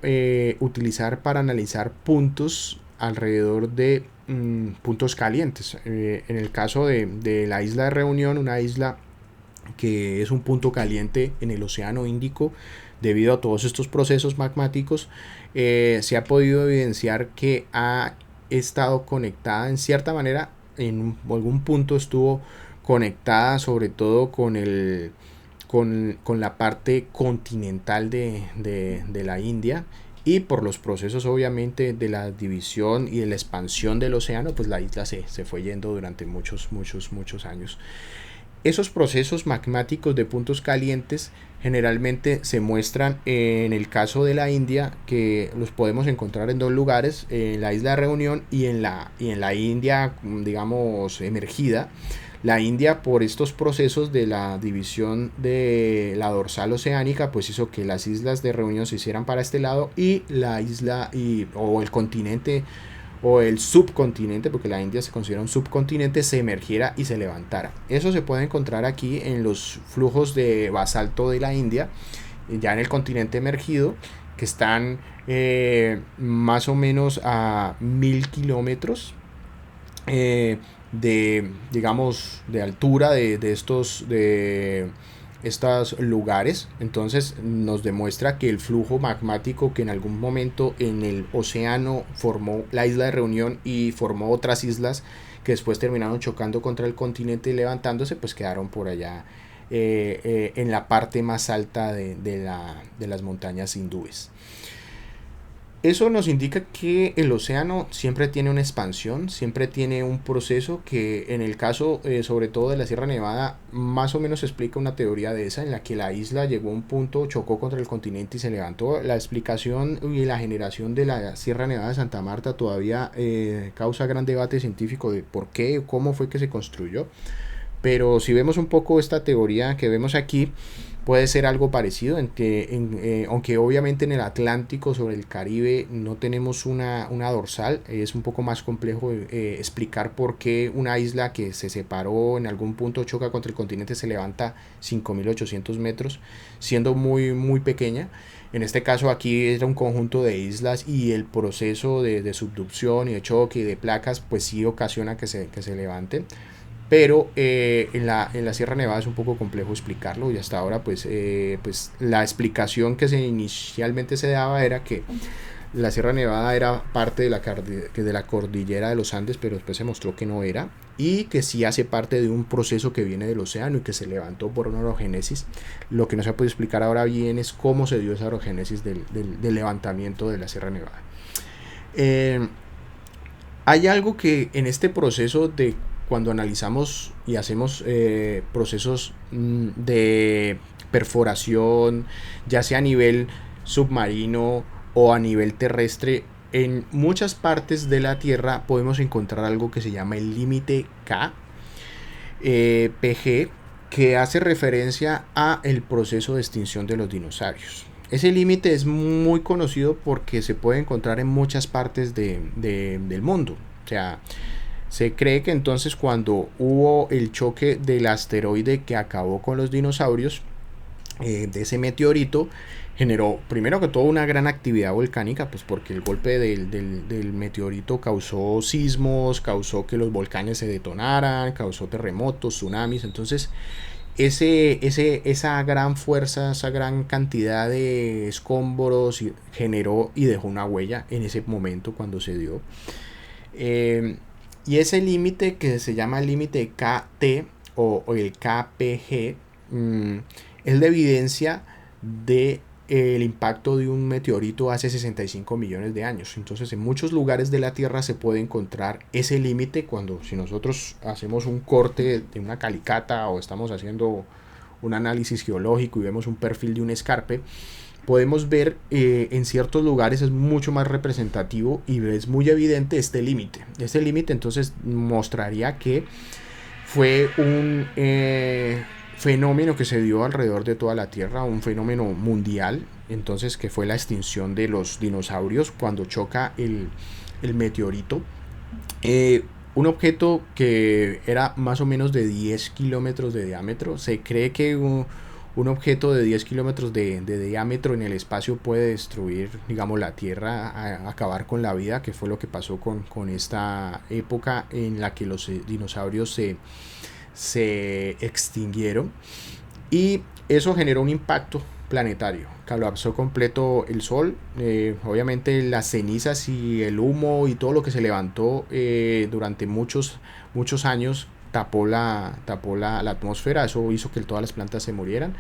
utilizar para analizar puntos alrededor de puntos calientes. En el caso de la isla de Reunión, una isla que es un punto caliente en el Océano Índico, debido a todos estos procesos magmáticos, se ha podido evidenciar que ha estado conectada en cierta manera, en algún punto estuvo conectada sobre todo con la parte continental de la India, y por los procesos obviamente de la división y de la expansión del océano, pues la isla se fue yendo durante muchos años. Esos procesos magmáticos de puntos calientes generalmente se muestran en el caso de la India, que los podemos encontrar en dos lugares, en la isla de Reunión y en la India, digamos, emergida. La India, por estos procesos de la división de la dorsal oceánica, pues hizo que las islas de Reunión se hicieran para este lado y la isla o el continente o el subcontinente, porque la India se considera un subcontinente, se emergiera y se levantara. Eso se puede encontrar aquí en los flujos de basalto de la India, ya en el continente emergido, que están más o menos a 1000 kilómetros digamos, de altura de estos lugares. Entonces nos demuestra que el flujo magmático que en algún momento en el océano formó la isla de Reunión y formó otras islas que después terminaron chocando contra el continente y levantándose, pues quedaron por allá en la parte más alta de las montañas hindúes. Eso nos indica que el océano siempre tiene una expansión, siempre tiene un proceso que en el caso sobre todo de la Sierra Nevada más o menos explica una teoría de esa en la que la isla llegó a un punto, chocó contra el continente y se levantó. La explicación y la generación de la Sierra Nevada de Santa Marta todavía causa gran debate científico de por qué, cómo fue que se construyó. Pero si vemos un poco esta teoría que vemos aquí, puede ser algo parecido, aunque obviamente en el Atlántico sobre el Caribe no tenemos una dorsal, es un poco más complejo explicar por qué una isla que se separó en algún punto choca contra el continente se levanta 5.800 metros, siendo muy pequeña. En este caso aquí era un conjunto de islas y el proceso de subducción y de choque y de placas pues sí ocasiona que se levante, pero en la Sierra Nevada es un poco complejo explicarlo y hasta ahora pues la explicación que inicialmente se daba era que la Sierra Nevada era parte de la cordillera de los Andes, pero después se mostró que no era y que sí hace parte de un proceso que viene del océano y que se levantó por una orogénesis. Lo que no se puede explicar ahora bien es cómo se dio esa orogénesis del levantamiento de la Sierra Nevada. Eh, Hay algo que en este proceso de cuando analizamos y hacemos procesos de perforación, ya sea a nivel submarino o a nivel terrestre, en muchas partes de la Tierra podemos encontrar algo que se llama el límite K, PG, que hace referencia a el proceso de extinción de los dinosaurios. Ese límite es muy conocido porque se puede encontrar en muchas partes del mundo. O sea, se cree que entonces cuando hubo el choque del asteroide que acabó con los dinosaurios, de ese meteorito, generó primero que todo una gran actividad volcánica, pues porque el golpe del meteorito causó sismos, causó que los volcanes se detonaran, causó terremotos, tsunamis. Entonces esa gran fuerza, esa gran cantidad de escombros generó y dejó una huella en ese momento cuando se dio. Y ese límite que se llama el límite KT o el KPG es la evidencia de el impacto de un meteorito hace 65 millones de años. Entonces en muchos lugares de la Tierra se puede encontrar ese límite cuando si nosotros hacemos un corte de una calicata o estamos haciendo un análisis geológico y vemos un perfil de un escarpe, podemos ver en ciertos lugares es mucho más representativo y es muy evidente este límite. Este límite entonces mostraría que fue un fenómeno que se dio alrededor de toda la Tierra, un fenómeno mundial, entonces que fue la extinción de los dinosaurios cuando choca el meteorito. Un objeto que era más o menos de 10 kilómetros de diámetro. Se cree que un objeto de 10 kilómetros de diámetro en el espacio puede destruir, digamos, la Tierra, acabar con la vida, que fue lo que pasó con esta época en la que los dinosaurios se extinguieron. Y eso generó un impacto planetario, colapsó completo el Sol. Obviamente las cenizas y el humo y todo lo que se levantó durante muchos años tapó la atmósfera. Eso hizo que todas las plantas se murieran.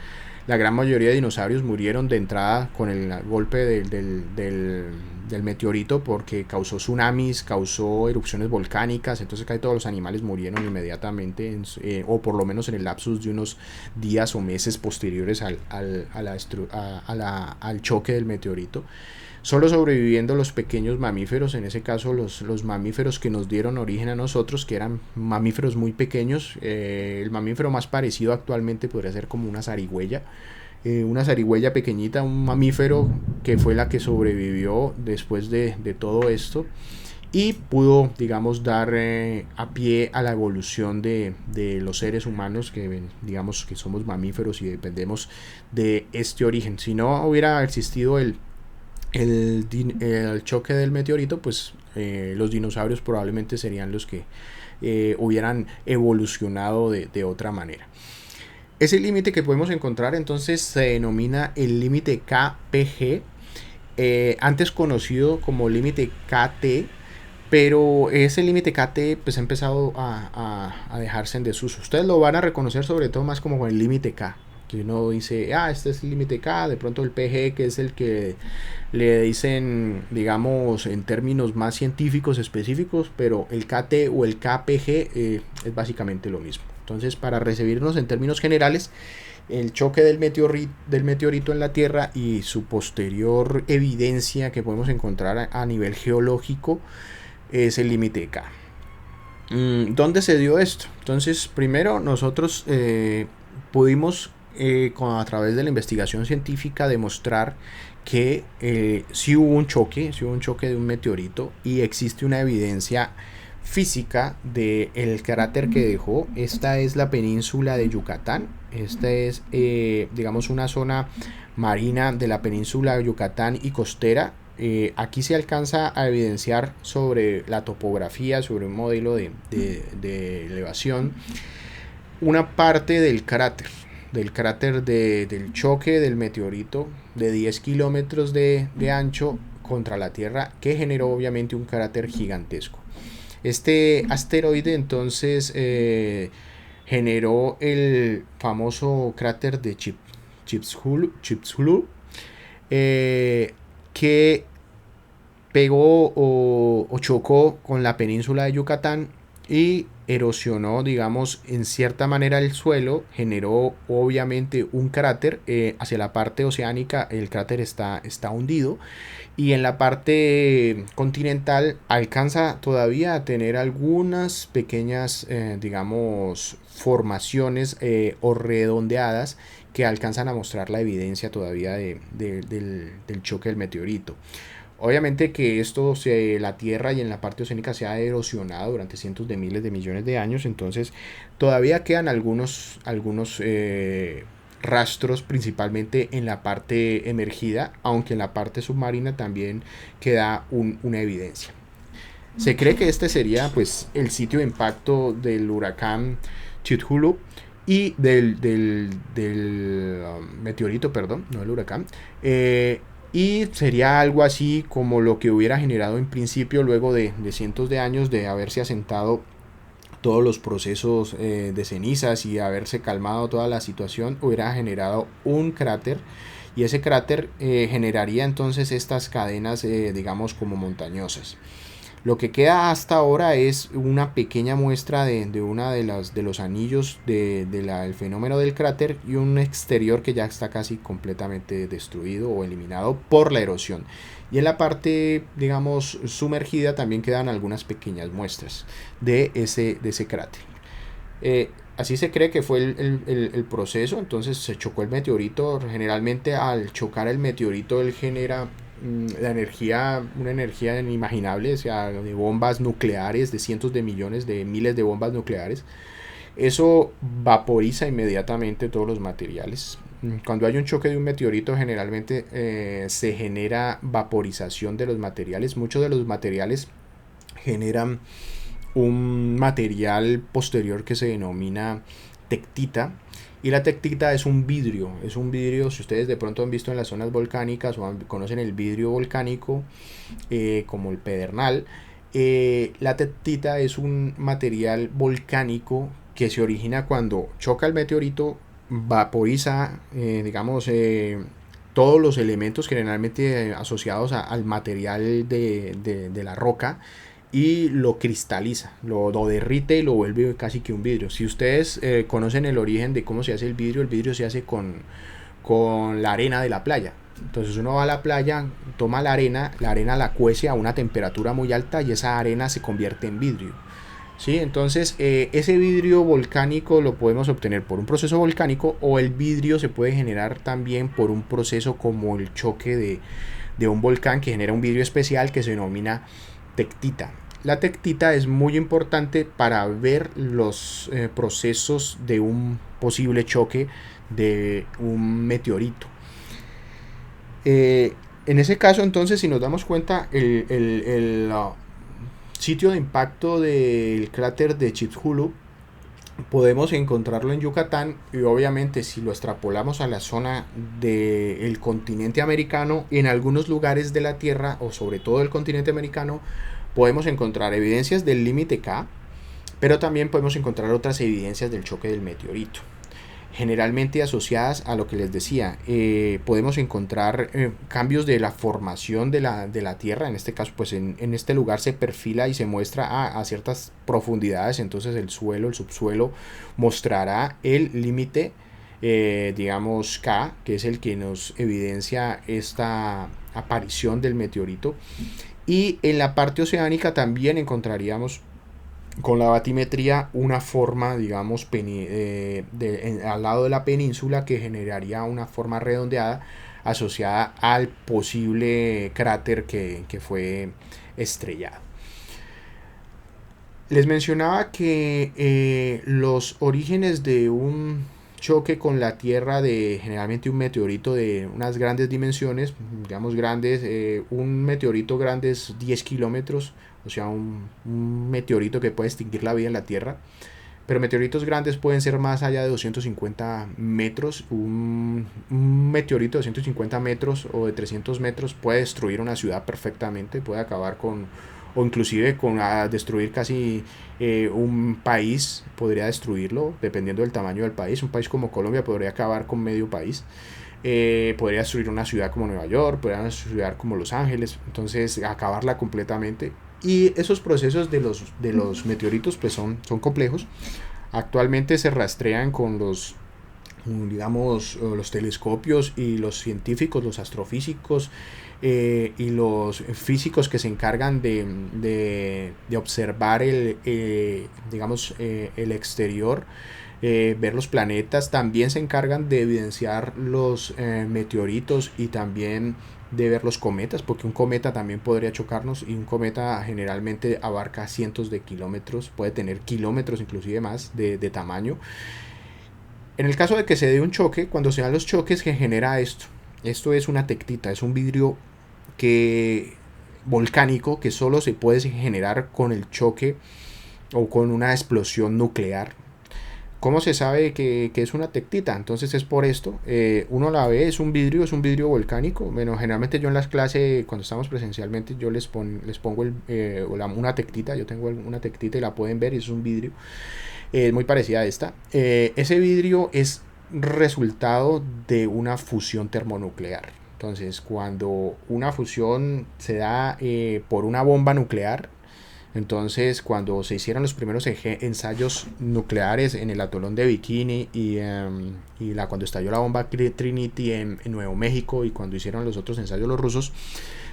La gran mayoría de dinosaurios murieron de entrada con el golpe del meteorito porque causó tsunamis, causó erupciones volcánicas. Entonces casi todos los animales murieron inmediatamente o por lo menos en el lapsus de unos días o meses posteriores al choque del meteorito. Solo sobreviviendo los pequeños mamíferos, en ese caso los mamíferos que nos dieron origen a nosotros, que eran mamíferos muy pequeños. El mamífero más parecido actualmente podría ser como una zarigüeya. Una zarigüeya pequeñita, un mamífero que fue la que sobrevivió después de todo esto y pudo, digamos, dar a pie a la evolución de los seres humanos, que digamos que somos mamíferos y dependemos de este origen. Si no hubiera existido el choque del meteorito, pues los dinosaurios probablemente serían los que hubieran evolucionado de otra manera. Ese límite que podemos encontrar entonces se denomina el límite KPG, antes conocido como límite KT, pero ese límite KT pues ha empezado a dejarse en desuso. Ustedes lo van a reconocer sobre todo más como el límite K, Si uno dice, este es el límite K, de pronto el PG, que es el que le dicen, digamos, en términos más científicos específicos, pero el KT o el KPG es básicamente lo mismo. Entonces, para recibirnos en términos generales, el choque del meteorito en la Tierra y su posterior evidencia que podemos encontrar a nivel geológico es el límite K. ¿Dónde se dio esto? Entonces, primero nosotros pudimos a través de la investigación científica demostrar que sí hubo un choque de un meteorito y existe una evidencia física del cráter que dejó. Esta es la península de Yucatán. Esta es, digamos, una zona marina de la península de Yucatán y costera. Aquí se alcanza a evidenciar sobre la topografía, sobre un modelo de elevación, una parte del cráter del choque del meteorito de 10 kilómetros de ancho contra la Tierra, que generó obviamente un cráter gigantesco. Este asteroide entonces generó el famoso cráter de Chicxulub, que pegó o chocó con la península de Yucatán y erosionó, digamos, en cierta manera el suelo, generó obviamente un cráter. Hacia la parte oceánica el cráter está hundido, y en la parte continental alcanza todavía a tener algunas pequeñas, digamos, formaciones o redondeadas que alcanzan a mostrar la evidencia todavía del choque del meteorito. Obviamente que la Tierra y en la parte oceánica se ha erosionado durante cientos de miles de millones de años, entonces todavía quedan algunos rastros, principalmente en la parte emergida, aunque en la parte submarina también queda una evidencia. Se cree que este sería pues el sitio de impacto del huracán Chicxulub y del meteorito, perdón, no el huracán. Y sería algo así como lo que hubiera generado en principio, luego de cientos de años de haberse asentado todos los procesos de cenizas y haberse calmado toda la situación, hubiera generado un cráter, y ese cráter generaría entonces estas cadenas, digamos, como montañosas. Lo que queda hasta ahora es una pequeña muestra de una de los anillos del fenómeno del cráter, y un exterior que ya está casi completamente destruido o eliminado por la erosión. Y en la parte, digamos, sumergida también quedan algunas pequeñas muestras de ese cráter. Así se cree que fue el proceso. Entonces se chocó el meteorito. Generalmente al chocar el meteorito él genera una energía inimaginable, o sea, de bombas nucleares, de cientos de millones, de miles de bombas nucleares. Eso vaporiza inmediatamente todos los materiales. Cuando hay un choque de un meteorito, generalmente se genera vaporización de los materiales. Muchos de los materiales generan un material posterior que se denomina tectita. Y la tectita es un vidrio, si ustedes de pronto han visto en las zonas volcánicas o conocen el vidrio volcánico, como el pedernal. La tectita es un material volcánico que se origina cuando choca el meteorito, vaporiza, digamos, todos los elementos generalmente asociados al material de la roca, y lo cristaliza, lo derrite y lo vuelve casi que un vidrio. Si ustedes conocen el origen de cómo se hace el vidrio se hace con la arena de la playa. Entonces uno va a la playa, toma la arena la cuece a una temperatura muy alta y esa arena se convierte en vidrio. ¿Sí? Entonces ese vidrio volcánico lo podemos obtener por un proceso volcánico, o el vidrio se puede generar también por un proceso como el choque de un volcán, que genera un vidrio especial que se denomina tectita. La tectita es muy importante para ver los procesos de un posible choque de un meteorito. En ese caso, entonces, si nos damos cuenta, el sitio de impacto del cráter de Chicxulub podemos encontrarlo en Yucatán, y obviamente si lo extrapolamos a la zona del continente americano, en algunos lugares de la Tierra, o sobre todo el continente americano, podemos encontrar evidencias del límite K, pero también podemos encontrar otras evidencias del choque del meteorito. generalmente asociadas a lo que les decía. Podemos encontrar cambios de la formación de la Tierra. En este caso, pues en este lugar se perfila y se muestra a ciertas profundidades. Entonces el subsuelo mostrará el límite, digamos K, que es el que nos evidencia esta aparición del meteorito. Y en la parte oceánica también encontraríamos con la batimetría una forma, digamos, al lado de la península, que generaría una forma redondeada asociada al posible cráter que fue estrellado. Les mencionaba que los orígenes de un choque con la Tierra, de generalmente un meteorito de unas grandes dimensiones, digamos grandes, un meteorito grande es 10 kilómetros, o sea, un meteorito que puede extinguir la vida en la Tierra. Pero meteoritos grandes pueden ser más allá de 250 metros. Un meteorito de 250 metros o de 300 metros puede destruir una ciudad perfectamente, puede acabar con, o inclusive con destruir casi un país, podría destruirlo dependiendo del tamaño del país. Un país como Colombia podría acabar con medio país. Podría destruir una ciudad como Nueva York, podría destruir una ciudad como Los Ángeles, entonces acabarla completamente. Y esos procesos de los meteoritos pues son complejos. Actualmente se rastrean con digamos, los telescopios, y los científicos, los astrofísicos y los físicos que se encargan de observar digamos, el exterior, ver los planetas. También se encargan de evidenciar los meteoritos y también de ver los cometas, porque un cometa también podría chocarnos, y un cometa generalmente abarca cientos de kilómetros, puede tener kilómetros inclusive más de tamaño. En el caso de que se dé un choque, cuando se dan los choques, que genera esto es una tectita, es un vidrio volcánico que solo se puede generar con el choque o con una explosión nuclear. ¿Cómo se sabe que es una tectita? Entonces es por esto. Uno la ve, es un vidrio volcánico. Bueno, generalmente yo en las clases, cuando estamos presencialmente, yo les pongo una tectita. Yo tengo una tectita y la pueden ver, y es un vidrio. Es muy parecida a esta. Ese vidrio es resultado de una fusión termonuclear. Entonces, cuando una fusión se da por una bomba nuclear, entonces cuando se hicieron los primeros ensayos nucleares en el atolón de Bikini y cuando estalló la bomba Trinity en Nuevo México, y cuando hicieron los otros ensayos los rusos,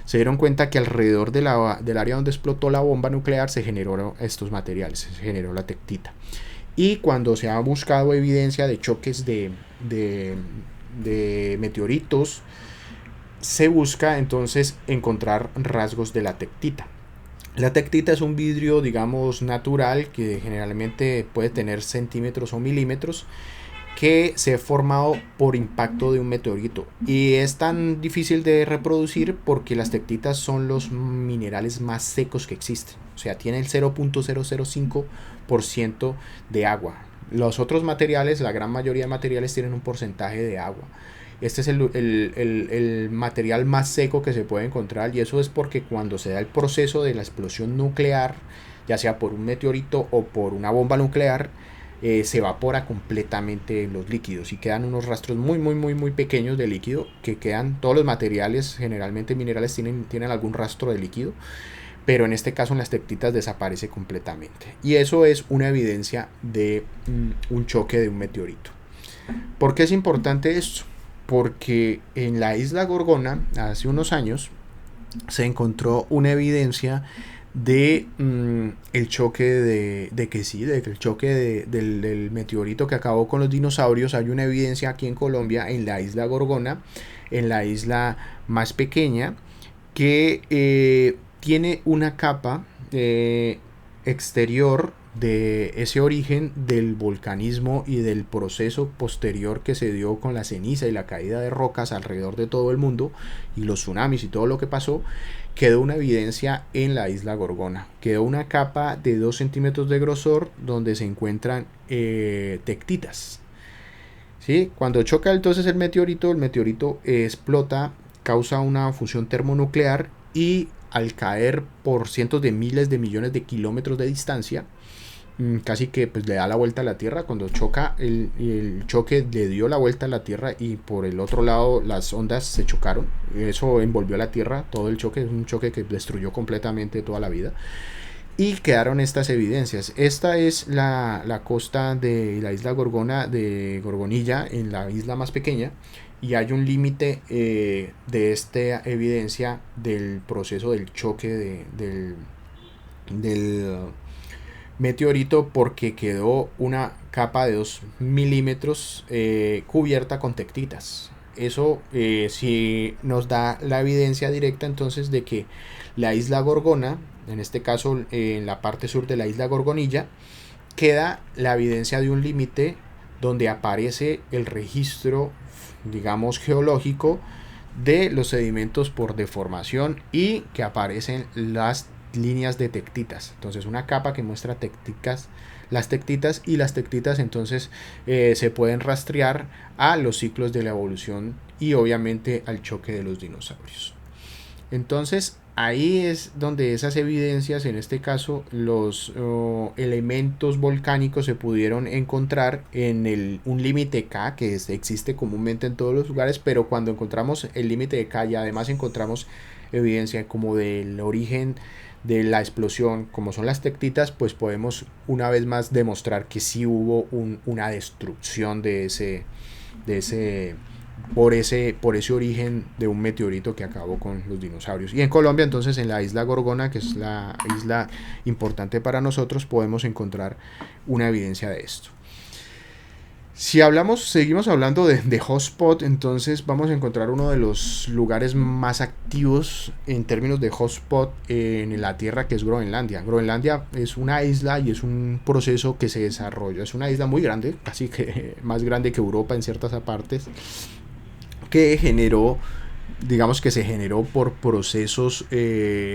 se dieron cuenta que alrededor del área donde explotó la bomba nuclear se generaron estos materiales, se generó la tectita. Y cuando se ha buscado evidencia de choques de meteoritos, se busca entonces encontrar rasgos de la tectita. La tectita es un vidrio, digamos, natural, que generalmente puede tener centímetros o milímetros, que se ha formado por impacto de un meteorito, y es tan difícil de reproducir porque las tectitas son los minerales más secos que existen, o sea, tiene el 0.005% de agua. Los otros materiales, la gran mayoría de materiales, tienen un porcentaje de agua. Este es el material más seco que se puede encontrar, y eso es porque cuando se da el proceso de la explosión nuclear, ya sea por un meteorito o por una bomba nuclear, se evapora completamente los líquidos y quedan unos rastros muy pequeños de líquido, que quedan. Todos los materiales, generalmente minerales, tienen algún rastro de líquido, pero en este caso en las tectitas desaparece completamente, y eso es una evidencia de un choque de un meteorito. ¿Por qué es importante esto? Porque en la isla Gorgona, hace unos años, se encontró una evidencia de el choque del choque del meteorito que acabó con los dinosaurios. Hay una evidencia aquí en Colombia, en la isla Gorgona, en la isla más pequeña, que tiene una capa exterior de ese origen del volcanismo y del proceso posterior que se dio con la ceniza y la caída de rocas alrededor de todo el mundo, y los tsunamis y todo lo que pasó. Quedó una evidencia en la isla Gorgona, quedó una capa de 2 centímetros de grosor donde se encuentran tectitas, ¿sí? Cuando choca entonces el meteorito explota, causa una fusión termonuclear, y al caer por cientos de miles de millones de kilómetros de distancia, casi que pues le da la vuelta a la Tierra. Cuando choca, el choque le dio la vuelta a la Tierra y por el otro lado las ondas se chocaron. Eso envolvió a la Tierra, todo el choque, es un choque que destruyó completamente toda la vida. Y quedaron estas evidencias. Esta es la costa de la isla Gorgona, de Gorgonilla, en la isla más pequeña. Y hay un límite de esta evidencia del proceso del choque del meteorito, porque quedó una capa de 2 milímetros cubierta con tectitas. Eso sí nos da la evidencia directa entonces de que la isla Gorgona, en este caso en la parte sur de la isla Gorgonilla, queda la evidencia de un límite donde aparece el registro, digamos, geológico de los sedimentos por deformación y que aparecen las líneas de tectitas. Entonces una capa que muestra tectitas, las tectitas entonces se pueden rastrear a los ciclos de la evolución y obviamente al choque de los dinosaurios. Entonces ahí es donde esas evidencias, en este caso los elementos volcánicos, se pudieron encontrar en un límite K que existe comúnmente en todos los lugares, pero cuando encontramos el límite de K y además encontramos evidencia como del origen de la explosión, como son las tectitas, pues podemos una vez más demostrar que sí hubo una destrucción por ese origen de un meteorito que acabó con los dinosaurios. Y en Colombia, entonces, en la isla Gorgona, que es la isla importante para nosotros, podemos encontrar una evidencia de esto. Si seguimos hablando de hotspot, entonces vamos a encontrar uno de los lugares más activos en términos de hotspot en la Tierra, que es Groenlandia. Groenlandia es una isla y es un proceso que se desarrolla. Es una isla muy grande, casi que más grande que Europa en ciertas partes, que se generó por procesos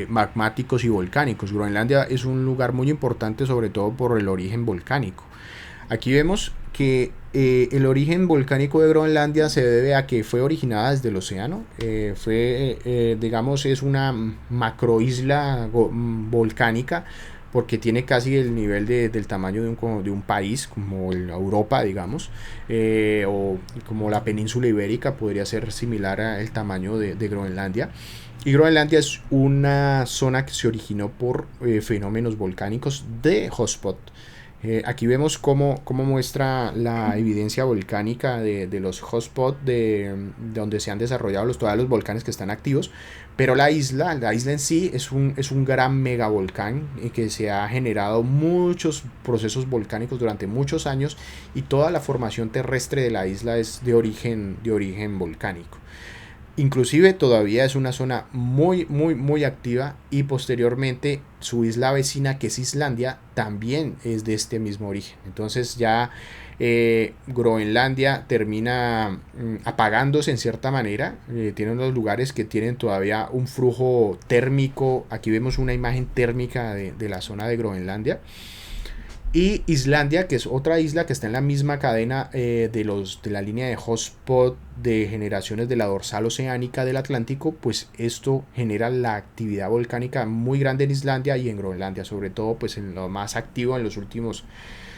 magmáticos y volcánicos. Groenlandia es un lugar muy importante, sobre todo por el origen volcánico. Aquí vemos que el origen volcánico de Groenlandia se debe a que fue originada desde el océano. Es una macroisla volcánica, porque tiene casi el nivel del tamaño de un país, como Europa, digamos, o como la península ibérica, podría ser similar al tamaño de Groenlandia. Y Groenlandia es una zona que se originó por fenómenos volcánicos de hotspot. Aquí vemos cómo muestra la evidencia volcánica de los hotspots de donde se han desarrollado todos los volcanes que están activos, pero la isla en sí es un gran megavolcán que se ha generado muchos procesos volcánicos durante muchos años, y toda la formación terrestre de la isla es de origen volcánico. Inclusive todavía es una zona muy activa, y posteriormente su isla vecina, que es Islandia, también es de este mismo origen. Entonces ya Groenlandia termina apagándose en cierta manera. Tiene unos lugares que tienen todavía un flujo térmico. Aquí vemos una imagen térmica de la zona de Groenlandia. Y Islandia, que es otra isla que está en la misma cadena de la línea de hotspot de generaciones de la dorsal oceánica del Atlántico, pues esto genera la actividad volcánica muy grande en Islandia y en Groenlandia, sobre todo pues en lo más activo en los últimos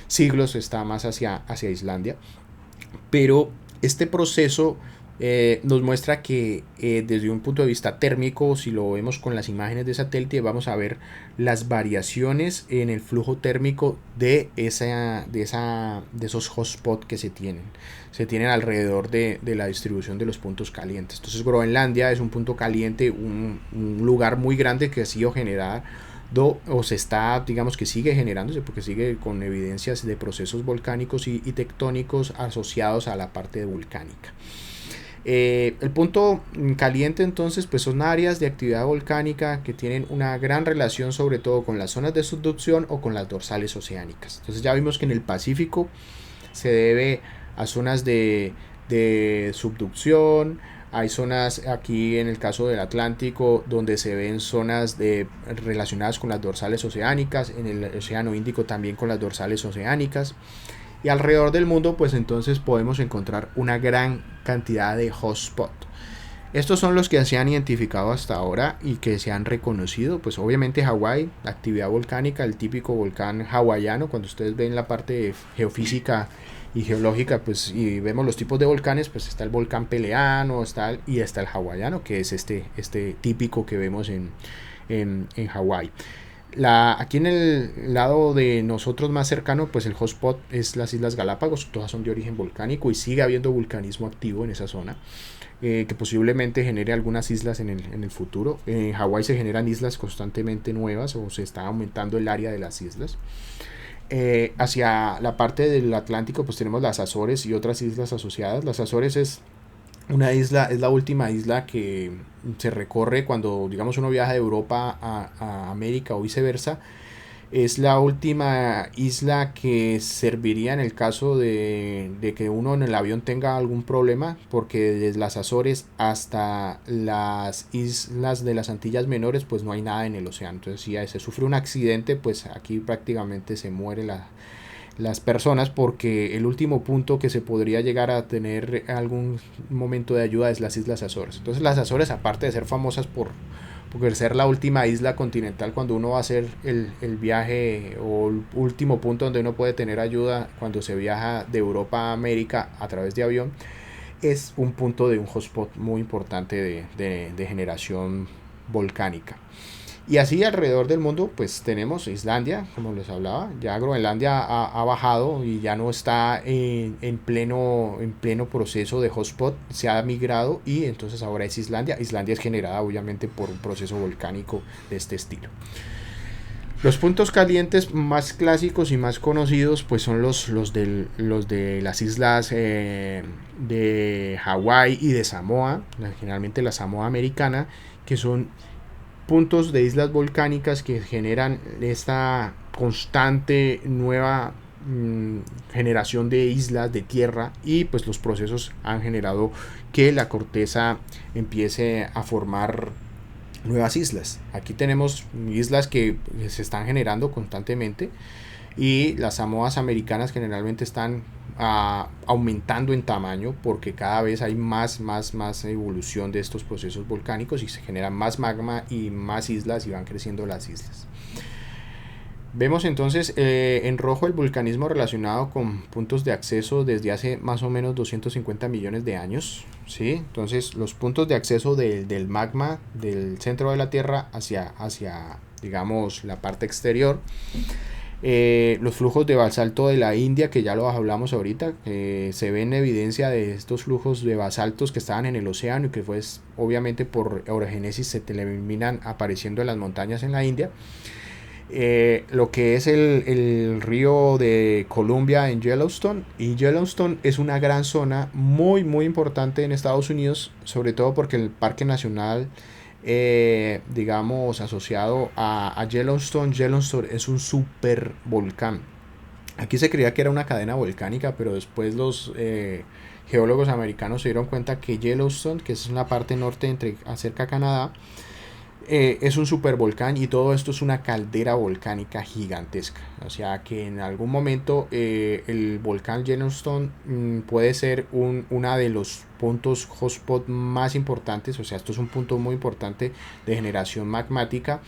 siglos está más hacia Islandia. Pero este proceso nos muestra que desde un punto de vista térmico, si lo vemos con las imágenes de satélite, vamos a ver las variaciones en el flujo térmico de esos hotspots que se tienen alrededor de la distribución de los puntos calientes. Entonces Groenlandia es un punto caliente, un lugar muy grande que ha sido generado o se está, digamos que sigue generándose, porque sigue con evidencias de procesos volcánicos y tectónicos asociados a la parte volcánica. El punto caliente entonces pues son áreas de actividad volcánica que tienen una gran relación sobre todo con las zonas de subducción o con las dorsales oceánicas. Entonces ya vimos que en el Pacífico se debe a zonas de subducción. Hay zonas aquí en el caso del Atlántico donde se ven zonas relacionadas con las dorsales oceánicas, en el Océano Índico también con las dorsales oceánicas. Y alrededor del mundo pues entonces podemos encontrar una gran cantidad de hotspots. Estos son los que se han identificado hasta ahora y que se han reconocido. Pues obviamente Hawái, la actividad volcánica, el típico volcán hawaiano. Cuando ustedes ven la parte geofísica y geológica, pues y vemos los tipos de volcanes, pues está el volcán Peleano, y está el hawaiano, que es este típico que vemos en Hawái. Aquí en el lado de nosotros más cercano, pues el hotspot es las Islas Galápagos, todas son de origen volcánico y sigue habiendo vulcanismo activo en esa zona, que posiblemente genere algunas islas en el futuro. En Hawái se generan islas constantemente nuevas o se está aumentando el área de las islas. Hacia la parte del Atlántico pues tenemos las Azores y otras islas asociadas. Las Azores es una isla, es la última isla que se recorre cuando, digamos, uno viaja de Europa a América o viceversa. Es la última isla que serviría en el caso de que uno en el avión tenga algún problema, porque desde las Azores hasta las islas de las Antillas Menores pues no hay nada en el océano. Entonces si se sufre un accidente, pues aquí prácticamente se muere las personas, porque el último punto que se podría llegar a tener algún momento de ayuda es las Islas Azores. Entonces las Azores, aparte de ser famosas por ser la última isla continental cuando uno va a hacer el viaje o el último punto donde uno puede tener ayuda cuando se viaja de Europa a América a través de avión, es un punto de un hotspot muy importante de generación volcánica. Y así alrededor del mundo pues tenemos Islandia, como les hablaba. Ya Groenlandia ha bajado y ya no está en pleno proceso de hotspot, se ha migrado y entonces ahora es Islandia. Islandia es generada obviamente por un proceso volcánico de este estilo. Los puntos calientes más clásicos y más conocidos pues son los de las islas de Hawái y de Samoa, generalmente la Samoa americana, que son puntos de islas volcánicas que generan esta constante nueva generación de islas de tierra, y pues los procesos han generado que la corteza empiece a formar nuevas islas. Aquí tenemos islas que se están generando constantemente y las Samoas americanas generalmente están aumentando en tamaño porque cada vez hay más evolución de estos procesos volcánicos y se generan más magma y más islas y van creciendo las islas. Vemos entonces en rojo el vulcanismo relacionado con puntos de acceso desde hace más o menos 250 millones de años, ¿sí? Entonces los puntos de acceso del magma del centro de la Tierra hacia digamos la parte exterior. Los flujos de basalto de la India, que ya lo hablamos ahorita, se ven evidencia de estos flujos de basaltos que estaban en el océano y que pues obviamente por orogénesis se terminan apareciendo en las montañas en la India. Lo que es el río de Columbia en Yellowstone, y Yellowstone es una gran zona muy importante en Estados Unidos, sobre todo porque el parque nacional digamos asociado a Yellowstone es un super volcán. Aquí se creía que era una cadena volcánica, pero después los geólogos americanos se dieron cuenta que Yellowstone, que es una parte norte cerca a Canadá, es un supervolcán, y todo esto es una caldera volcánica gigantesca. O sea que en algún momento el volcán Yellowstone puede ser una de los puntos hotspot más importantes. O sea, esto es un punto muy importante de generación magmática,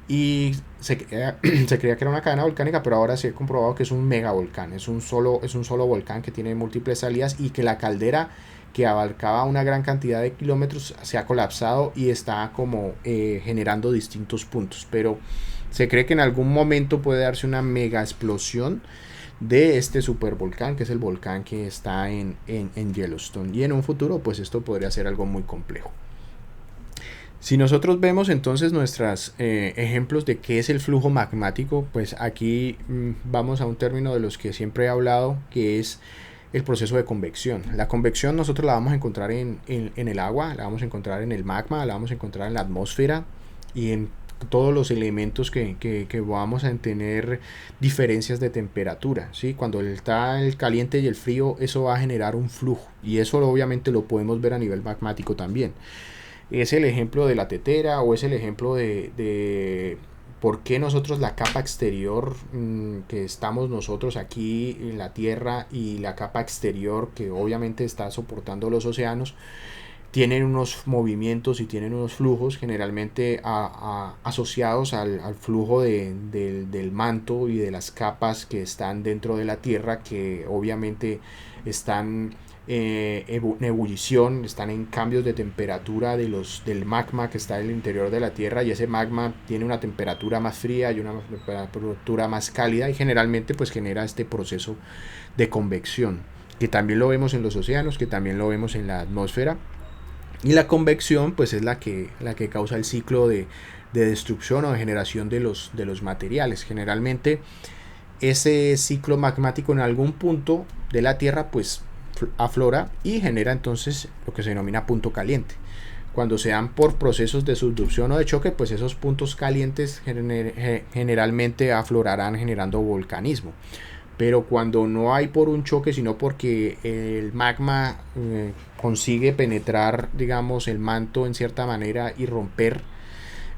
y se creía que era una cadena volcánica, pero ahora se ha comprobado que es un megavolcán, es un solo volcán que tiene múltiples salidas, y que la caldera, que abarcaba una gran cantidad de kilómetros, se ha colapsado y está como generando distintos puntos, pero se cree que en algún momento puede darse una mega explosión de este supervolcán, que es el volcán que está en Yellowstone, y en un futuro pues esto podría ser algo muy complejo. Si nosotros vemos entonces nuestros ejemplos de qué es el flujo magmático, pues aquí vamos a un término de los que siempre he hablado, que es el proceso de convección. La convección nosotros la vamos a encontrar en el agua, la vamos a encontrar en el magma, la vamos a encontrar en la atmósfera y en todos los elementos que vamos a tener diferencias de temperatura, ¿sí? Cuando está el caliente y el frío, eso va a generar un flujo, y eso obviamente lo podemos ver a nivel magmático también. Es el ejemplo de la tetera, o es el ejemplo de por qué nosotros la capa exterior que estamos nosotros aquí en la Tierra, y la capa exterior que obviamente está soportando los océanos, tienen unos movimientos y tienen unos flujos generalmente asociados al flujo del manto y de las capas que están dentro de la Tierra, que obviamente están en ebullición, están en cambios de temperatura del magma que está en el interior de la Tierra, y ese magma tiene una temperatura más fría y una temperatura más cálida, y generalmente pues genera este proceso de convección, que también lo vemos en los océanos, que también lo vemos en la atmósfera. Y la convección pues es la que causa el ciclo de destrucción o de generación de los materiales. Generalmente ese ciclo magmático en algún punto de la Tierra pues aflora y genera entonces lo que se denomina punto caliente. Cuando se dan por procesos de subducción o de choque, pues esos puntos calientes generalmente aflorarán generando volcanismo. Pero cuando no hay por un choque, sino porque el magma consigue penetrar, digamos, el manto en cierta manera y romper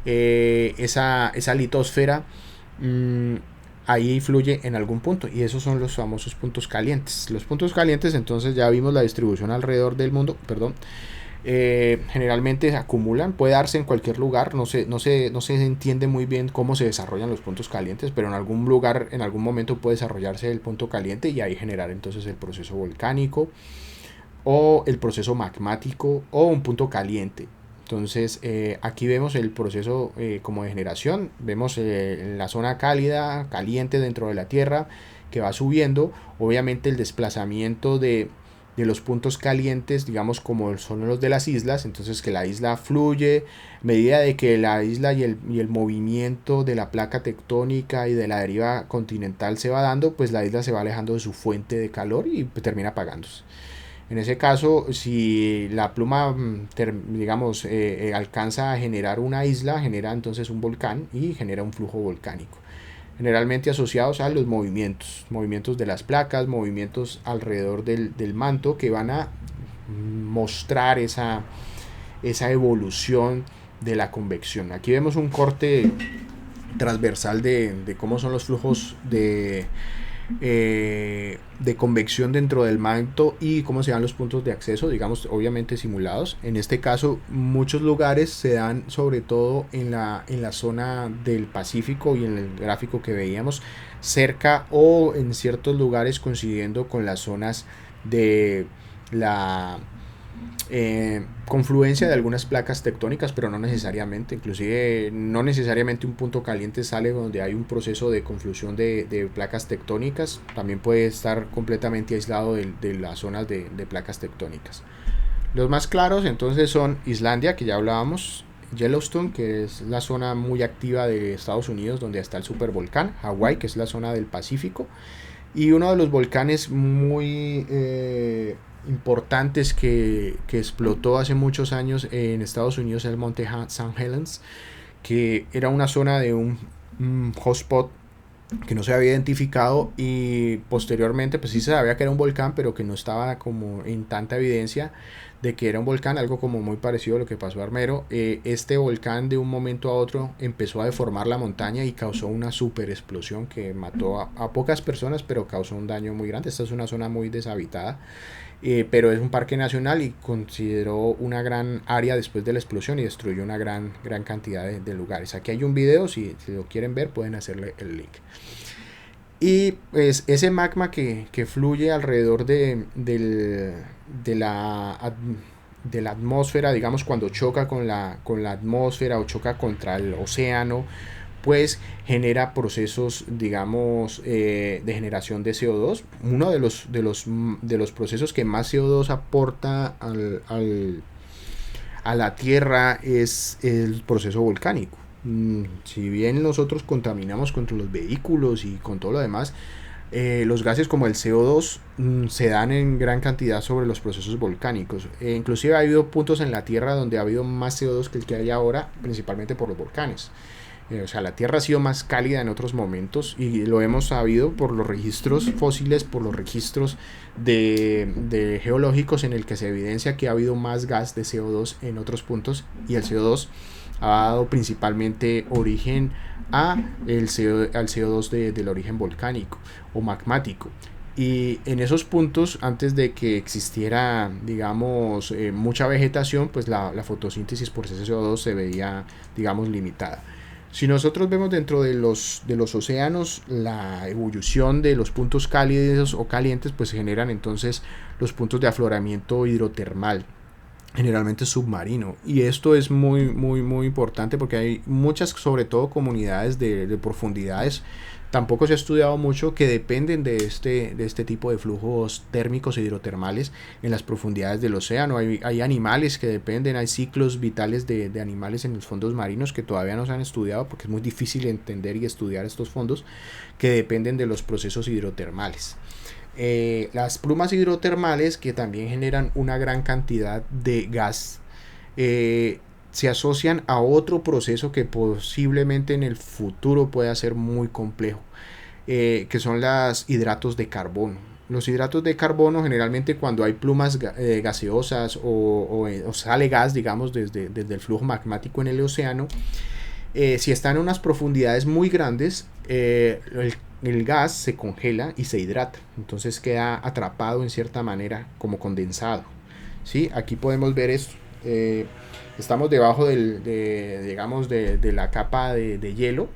esa litosfera, ahí influye en algún punto, y esos son los famosos puntos calientes. Los puntos calientes, entonces ya vimos la distribución alrededor del mundo, perdón. Generalmente se acumulan, puede darse en cualquier lugar, no se entiende muy bien cómo se desarrollan los puntos calientes, pero en algún lugar, en algún momento puede desarrollarse el punto caliente y ahí generar entonces el proceso volcánico o el proceso magmático o un punto caliente. Entonces aquí vemos el proceso como de generación, vemos la zona cálida, caliente dentro de la Tierra, que va subiendo, obviamente el desplazamiento de los puntos calientes, digamos como son los de las islas, entonces que la isla fluye, a medida de que la isla y el movimiento de la placa tectónica y de la deriva continental se va dando, pues la isla se va alejando de su fuente de calor y termina apagándose. En ese caso, si la pluma, digamos, alcanza a generar una isla, genera entonces un volcán y genera un flujo volcánico, generalmente asociados a los movimientos de las placas, movimientos alrededor del manto, que van a mostrar esa evolución de la convección. Aquí vemos un corte transversal de cómo son los flujos de convección dentro del manto y cómo se dan los puntos de acceso, digamos, obviamente simulados. En este caso, muchos lugares se dan sobre todo en la zona del Pacífico, y en el gráfico que veíamos, cerca o en ciertos lugares coincidiendo con las zonas de la confluencia de algunas placas tectónicas, pero no necesariamente. Inclusive no necesariamente un punto caliente sale donde hay un proceso de conflusión de placas tectónicas, también puede estar completamente aislado de las zonas de placas tectónicas. Los más claros entonces son Islandia, que ya hablábamos, Yellowstone, que es la zona muy activa de Estados Unidos donde está el supervolcán, Hawái, que es la zona del Pacífico, y uno de los volcanes muy importantes que explotó hace muchos años en Estados Unidos, el monte St. Helens, que era una zona de un hotspot que no se había identificado, y posteriormente pues sí se sabía que era un volcán, pero que no estaba como en tanta evidencia de que era un volcán, algo como muy parecido a lo que pasó a Armero. Este volcán de un momento a otro empezó a deformar la montaña y causó una super explosión que mató a pocas personas, pero causó un daño muy grande. Esta es una zona muy deshabitada, pero es un parque nacional y consideró una gran área después de la explosión y destruyó una gran cantidad de lugares. Aquí hay un video, si lo quieren ver pueden hacerle el link. Y pues ese magma que fluye alrededor de la atmósfera, digamos, cuando choca con la atmósfera o choca contra el océano, pues genera procesos, digamos, de generación de CO2. Uno de los procesos que más CO2 aporta a la Tierra es el proceso volcánico. Si bien nosotros contaminamos con los vehículos y con todo lo demás, los gases como el CO2 se dan en gran cantidad sobre los procesos volcánicos. Inclusive ha habido puntos en la Tierra donde ha habido más CO2 que el que hay ahora, principalmente por los volcanes. O sea, la Tierra ha sido más cálida en otros momentos, y lo hemos sabido por los registros fósiles, por los registros de geológicos, en el que se evidencia que ha habido más gas de CO2 en otros puntos, y el CO2 ha dado principalmente origen al CO2 del origen volcánico o magmático. Y en esos puntos, antes de que existiera, digamos, mucha vegetación, pues la fotosíntesis por ese CO2 se veía, digamos, limitada. Si nosotros vemos dentro de los océanos, la evolución de los puntos cálidos o calientes, pues se generan entonces los puntos de afloramiento hidrotermal, generalmente submarino. Y esto es muy importante porque hay muchas, sobre todo comunidades de profundidades, tampoco se ha estudiado mucho, que dependen de este tipo de flujos térmicos e hidrotermales en las profundidades del océano. Hay animales que dependen, hay ciclos vitales de animales en los fondos marinos que todavía no se han estudiado porque es muy difícil entender y estudiar estos fondos, que dependen de los procesos hidrotermales. Las plumas hidrotermales, que también generan una gran cantidad de gas, se asocian a otro proceso que posiblemente en el futuro pueda ser muy complejo, que son los hidratos de carbono. Los hidratos de carbono, generalmente cuando hay plumas gaseosas o sale gas, digamos, desde el flujo magmático en el océano, si están en unas profundidades muy grandes, el gas se congela y se hidrata, entonces queda atrapado en cierta manera como condensado. ¿Sí? Aquí podemos ver esto. Estamos debajo digamos, de la capa de hielo,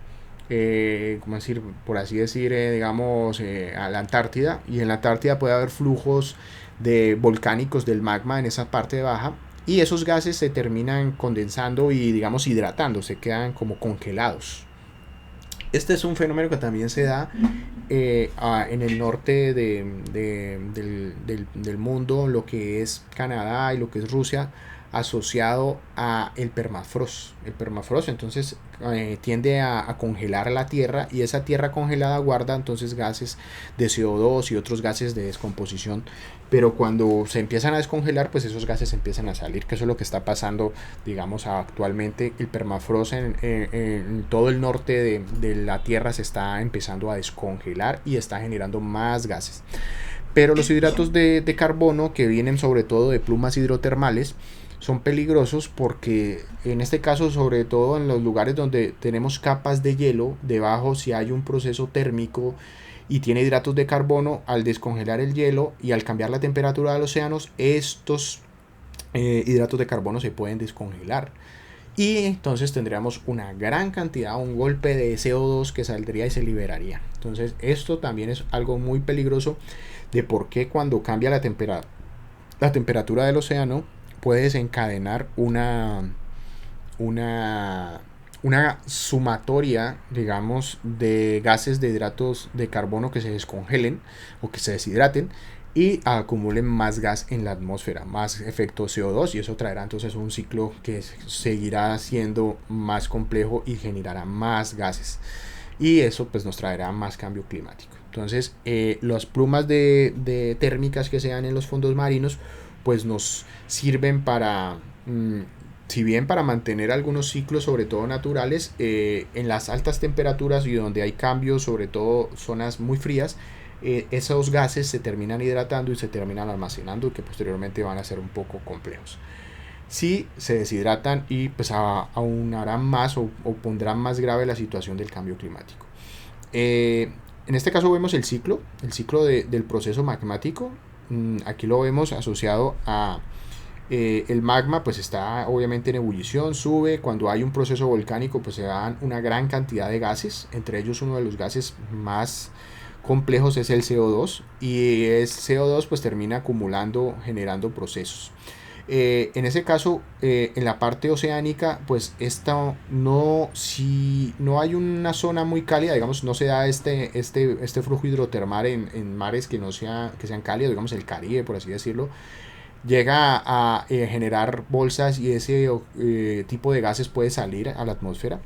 como decir, por así decir, digamos, a la Antártida, y en la Antártida puede haber flujos volcánicos del magma en esa parte baja, y esos gases se terminan condensando y, digamos, hidratando, se quedan como congelados. Este es un fenómeno que también se da en el norte del mundo, lo que es Canadá y lo que es Rusia, asociado a el permafrost. El permafrost entonces tiende a congelar la tierra, y esa tierra congelada guarda entonces gases de CO2 y otros gases de descomposición, pero cuando se empiezan a descongelar, pues esos gases empiezan a salir, que eso es lo que está pasando, digamos, actualmente. El permafrost en todo el norte de la tierra se está empezando a descongelar y está generando más gases. Pero los hidratos de carbono, que vienen sobre todo de plumas hidrotermales, son peligrosos porque en este caso, sobre todo en los lugares donde tenemos capas de hielo debajo, si hay un proceso térmico y tiene hidratos de carbono, al descongelar el hielo y al cambiar la temperatura de los océanos, estos hidratos de carbono se pueden descongelar, y entonces tendríamos una gran cantidad, un golpe de CO2 que saldría y se liberaría. Entonces esto también es algo muy peligroso, de por qué cuando cambia la temperatura del océano puede desencadenar una sumatoria, digamos, de gases de hidratos de carbono que se descongelen o que se deshidraten y acumulen más gas en la atmósfera, más efecto CO2, y eso traerá entonces un ciclo que seguirá siendo más complejo y generará más gases, y eso pues nos traerá más cambio climático. Entonces las plumas de térmicas que se dan en los fondos marinos pues nos sirven para, si bien para mantener algunos ciclos, sobre todo naturales, en las altas temperaturas y donde hay cambios, sobre todo zonas muy frías, esos gases se terminan hidratando y se terminan almacenando, que posteriormente van a ser un poco complejos. Si se deshidratan, y pues aunarán más o pondrán más grave la situación del cambio climático. En este caso vemos el ciclo del proceso magmático. Aquí lo vemos asociado a el magma, pues está obviamente en ebullición, sube. Cuando hay un proceso volcánico, pues se dan una gran cantidad de gases, entre ellos uno de los gases más complejos es el CO2, y el CO2 pues termina acumulando, generando procesos. En ese caso, en la parte oceánica, pues si no hay una zona muy cálida, digamos, no se da este flujo hidrotermal en mares que sean cálidos, digamos el Caribe, por así decirlo, llega a generar bolsas, y ese tipo de gases puede salir a la atmósfera.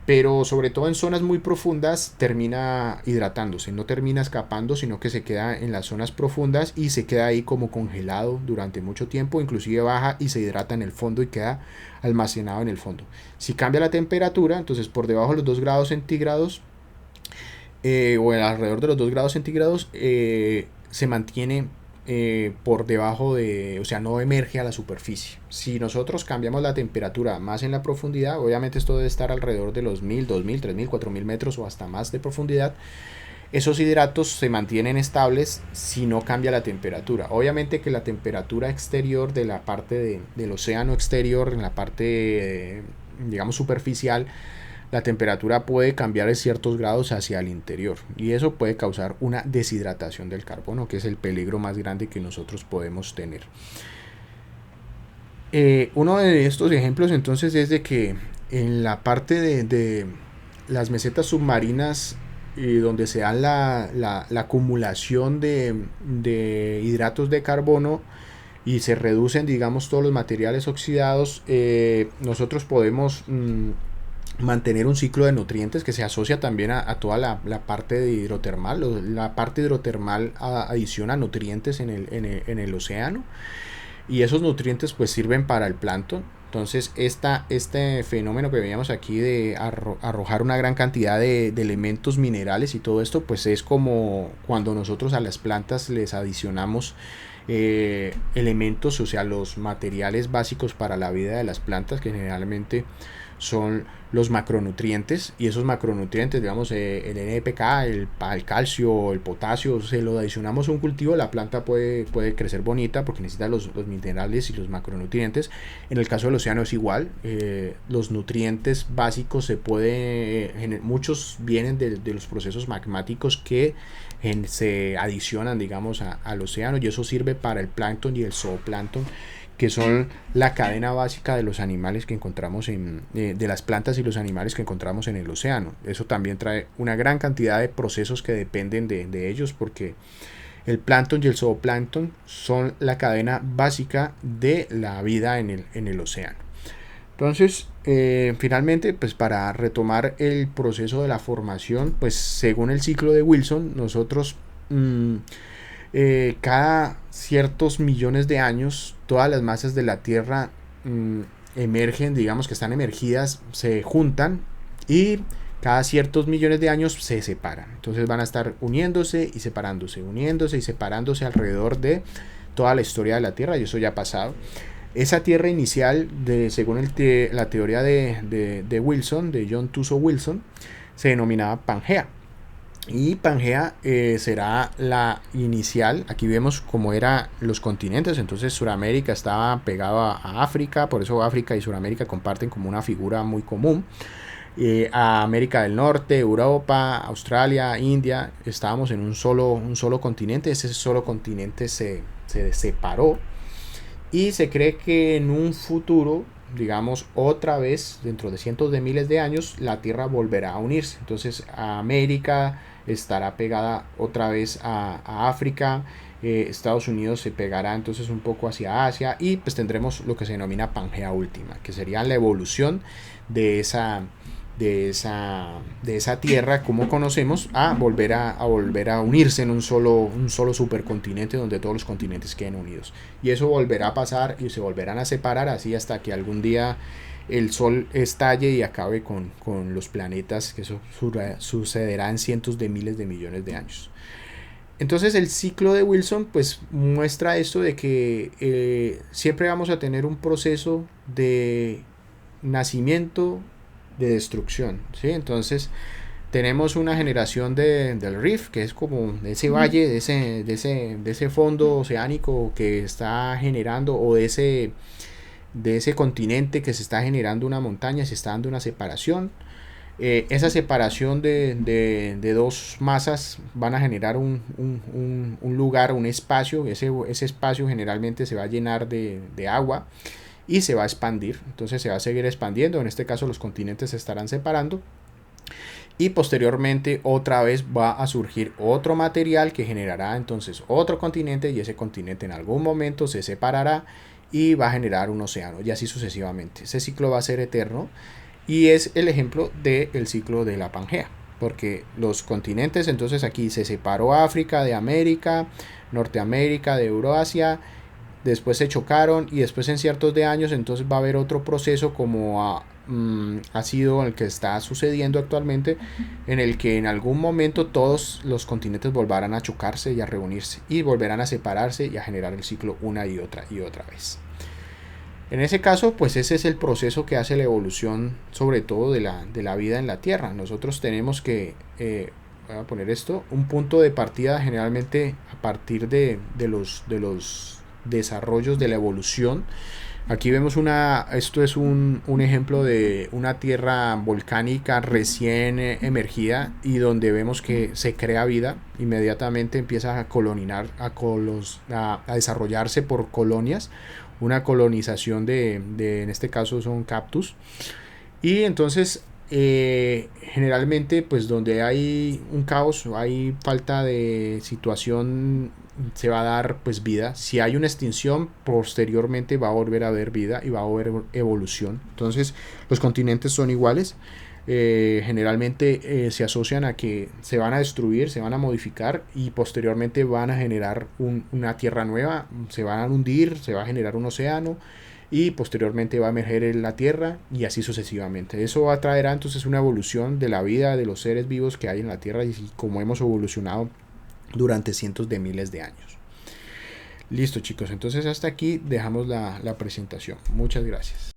Pero sobre todo en zonas muy profundas termina hidratándose, no termina escapando, sino que se queda en las zonas profundas y se queda ahí como congelado durante mucho tiempo, inclusive baja y se hidrata en el fondo y queda almacenado en el fondo. Si cambia la temperatura, entonces por debajo de los 2 grados centígrados o alrededor de los 2 grados centígrados se mantiene por debajo o sea, no emerge a la superficie. Si nosotros cambiamos la temperatura más en la profundidad, obviamente esto debe estar alrededor de los 1000, 2000, 3000, 4000 metros o hasta más de profundidad, esos hidratos se mantienen estables si no cambia la temperatura. Obviamente que la temperatura exterior de la parte del océano exterior, en la parte, digamos, superficial, la temperatura puede cambiar en ciertos grados hacia el interior y eso puede causar una deshidratación del carbono, que es el peligro más grande que nosotros podemos tener. Uno de estos ejemplos entonces es de que en la parte de las mesetas submarinas, donde se da la acumulación de hidratos de carbono y se reducen, digamos, todos los materiales oxidados, nosotros podemos mantener un ciclo de nutrientes que se asocia también a toda la parte de hidrotermal. La parte hidrotermal adiciona nutrientes en el océano y esos nutrientes pues sirven para el plancton. Entonces este fenómeno que veíamos aquí de arrojar una gran cantidad de elementos minerales y todo esto, pues es como cuando nosotros a las plantas les adicionamos elementos, o sea, los materiales básicos para la vida de las plantas, que generalmente son los macronutrientes, y esos macronutrientes, digamos, el NPK, el calcio, el potasio, se lo adicionamos a un cultivo, la planta puede crecer bonita porque necesita los minerales y los macronutrientes. En el caso del océano es igual, los nutrientes básicos muchos vienen de los procesos magmáticos que se adicionan, digamos, al océano, y eso sirve para el plancton y el zooplancton, que son la cadena básica de los animales que encontramos de las plantas y los animales que encontramos en el océano. Eso también trae una gran cantidad de procesos que dependen de ellos, porque el plancton y el zooplancton son la cadena básica de la vida en el océano. Entonces, finalmente, pues para retomar el proceso de la formación, pues según el ciclo de Wilson, nosotros cada ciertos millones de años, todas las masas de la Tierra emergen, digamos que están emergidas, se juntan y cada ciertos millones de años se separan. Entonces van a estar uniéndose y separándose alrededor de toda la historia de la Tierra, y eso ya ha pasado. Esa Tierra inicial, según la teoría de Wilson, de John Tuso Wilson, se denominaba Pangea. Y Pangea será la inicial. Aquí vemos cómo eran los continentes. Entonces Sudamérica estaba pegado a África, por eso África y Sudamérica comparten como una figura muy común. A América del Norte, Europa, Australia, India, estábamos en un solo continente. Ese solo continente se separó y se cree que en un futuro, digamos, otra vez, dentro de cientos de miles de años, la Tierra volverá a unirse. Entonces América estará pegada otra vez a África, Estados Unidos se pegará entonces un poco hacia Asia, y pues tendremos lo que se denomina Pangea última, que sería la evolución de esa Tierra como conocemos a volver a unirse en un solo supercontinente, donde todos los continentes queden unidos, y eso volverá a pasar y se volverán a separar, así hasta que algún día el Sol estalle y acabe con los planetas, que eso sucederá en cientos de miles de millones de años. Entonces el ciclo de Wilson pues muestra esto de que siempre vamos a tener un proceso de nacimiento, de destrucción, ¿sí? Entonces tenemos una generación del Reef, que es como ese valle, de ese fondo oceánico que está generando, o de ese continente que se está generando una montaña, se está dando una separación. Esa separación de dos masas van a generar un lugar, un espacio. Ese espacio generalmente se va a llenar de agua y se va a expandir. Entonces se va a seguir expandiendo. En este caso los continentes se estarán separando, y posteriormente otra vez va a surgir otro material que generará entonces otro continente, y ese continente en algún momento se separará y va a generar un océano, y así sucesivamente. Ese ciclo va a ser eterno, y es el ejemplo del ciclo de la Pangea, porque los continentes, entonces aquí se separó África de América, Norteamérica de Eurasia, después se chocaron, y después en ciertos de años entonces va a haber otro proceso como ha sido el que está sucediendo actualmente, en el que en algún momento todos los continentes volverán a chocarse y a reunirse, y volverán a separarse y a generar el ciclo una y otra vez. En ese caso, pues ese es el proceso que hace la evolución, sobre todo de la vida en la Tierra. Nosotros tenemos que voy a poner esto, un punto de partida generalmente a partir de los desarrollos de la evolución. Aquí vemos esto es un ejemplo de una tierra volcánica recién emergida y donde vemos que se crea vida, inmediatamente empieza a colonizar, a desarrollarse por colonias, una colonización en este caso son cactus, y entonces generalmente pues donde hay un caos, hay falta de situación, se va a dar pues vida. Si hay una extinción, posteriormente va a volver a haber vida y va a haber evolución. Entonces los continentes son iguales. Generalmente se asocian a que se van a destruir, se van a modificar y posteriormente van a generar una tierra nueva, se van a hundir, se va a generar un océano y posteriormente va a emerger en la tierra y así sucesivamente. Eso traerá entonces una evolución de la vida de los seres vivos que hay en la tierra y cómo hemos evolucionado durante cientos de miles de años. Listo, chicos, entonces hasta aquí dejamos la presentación. Muchas gracias.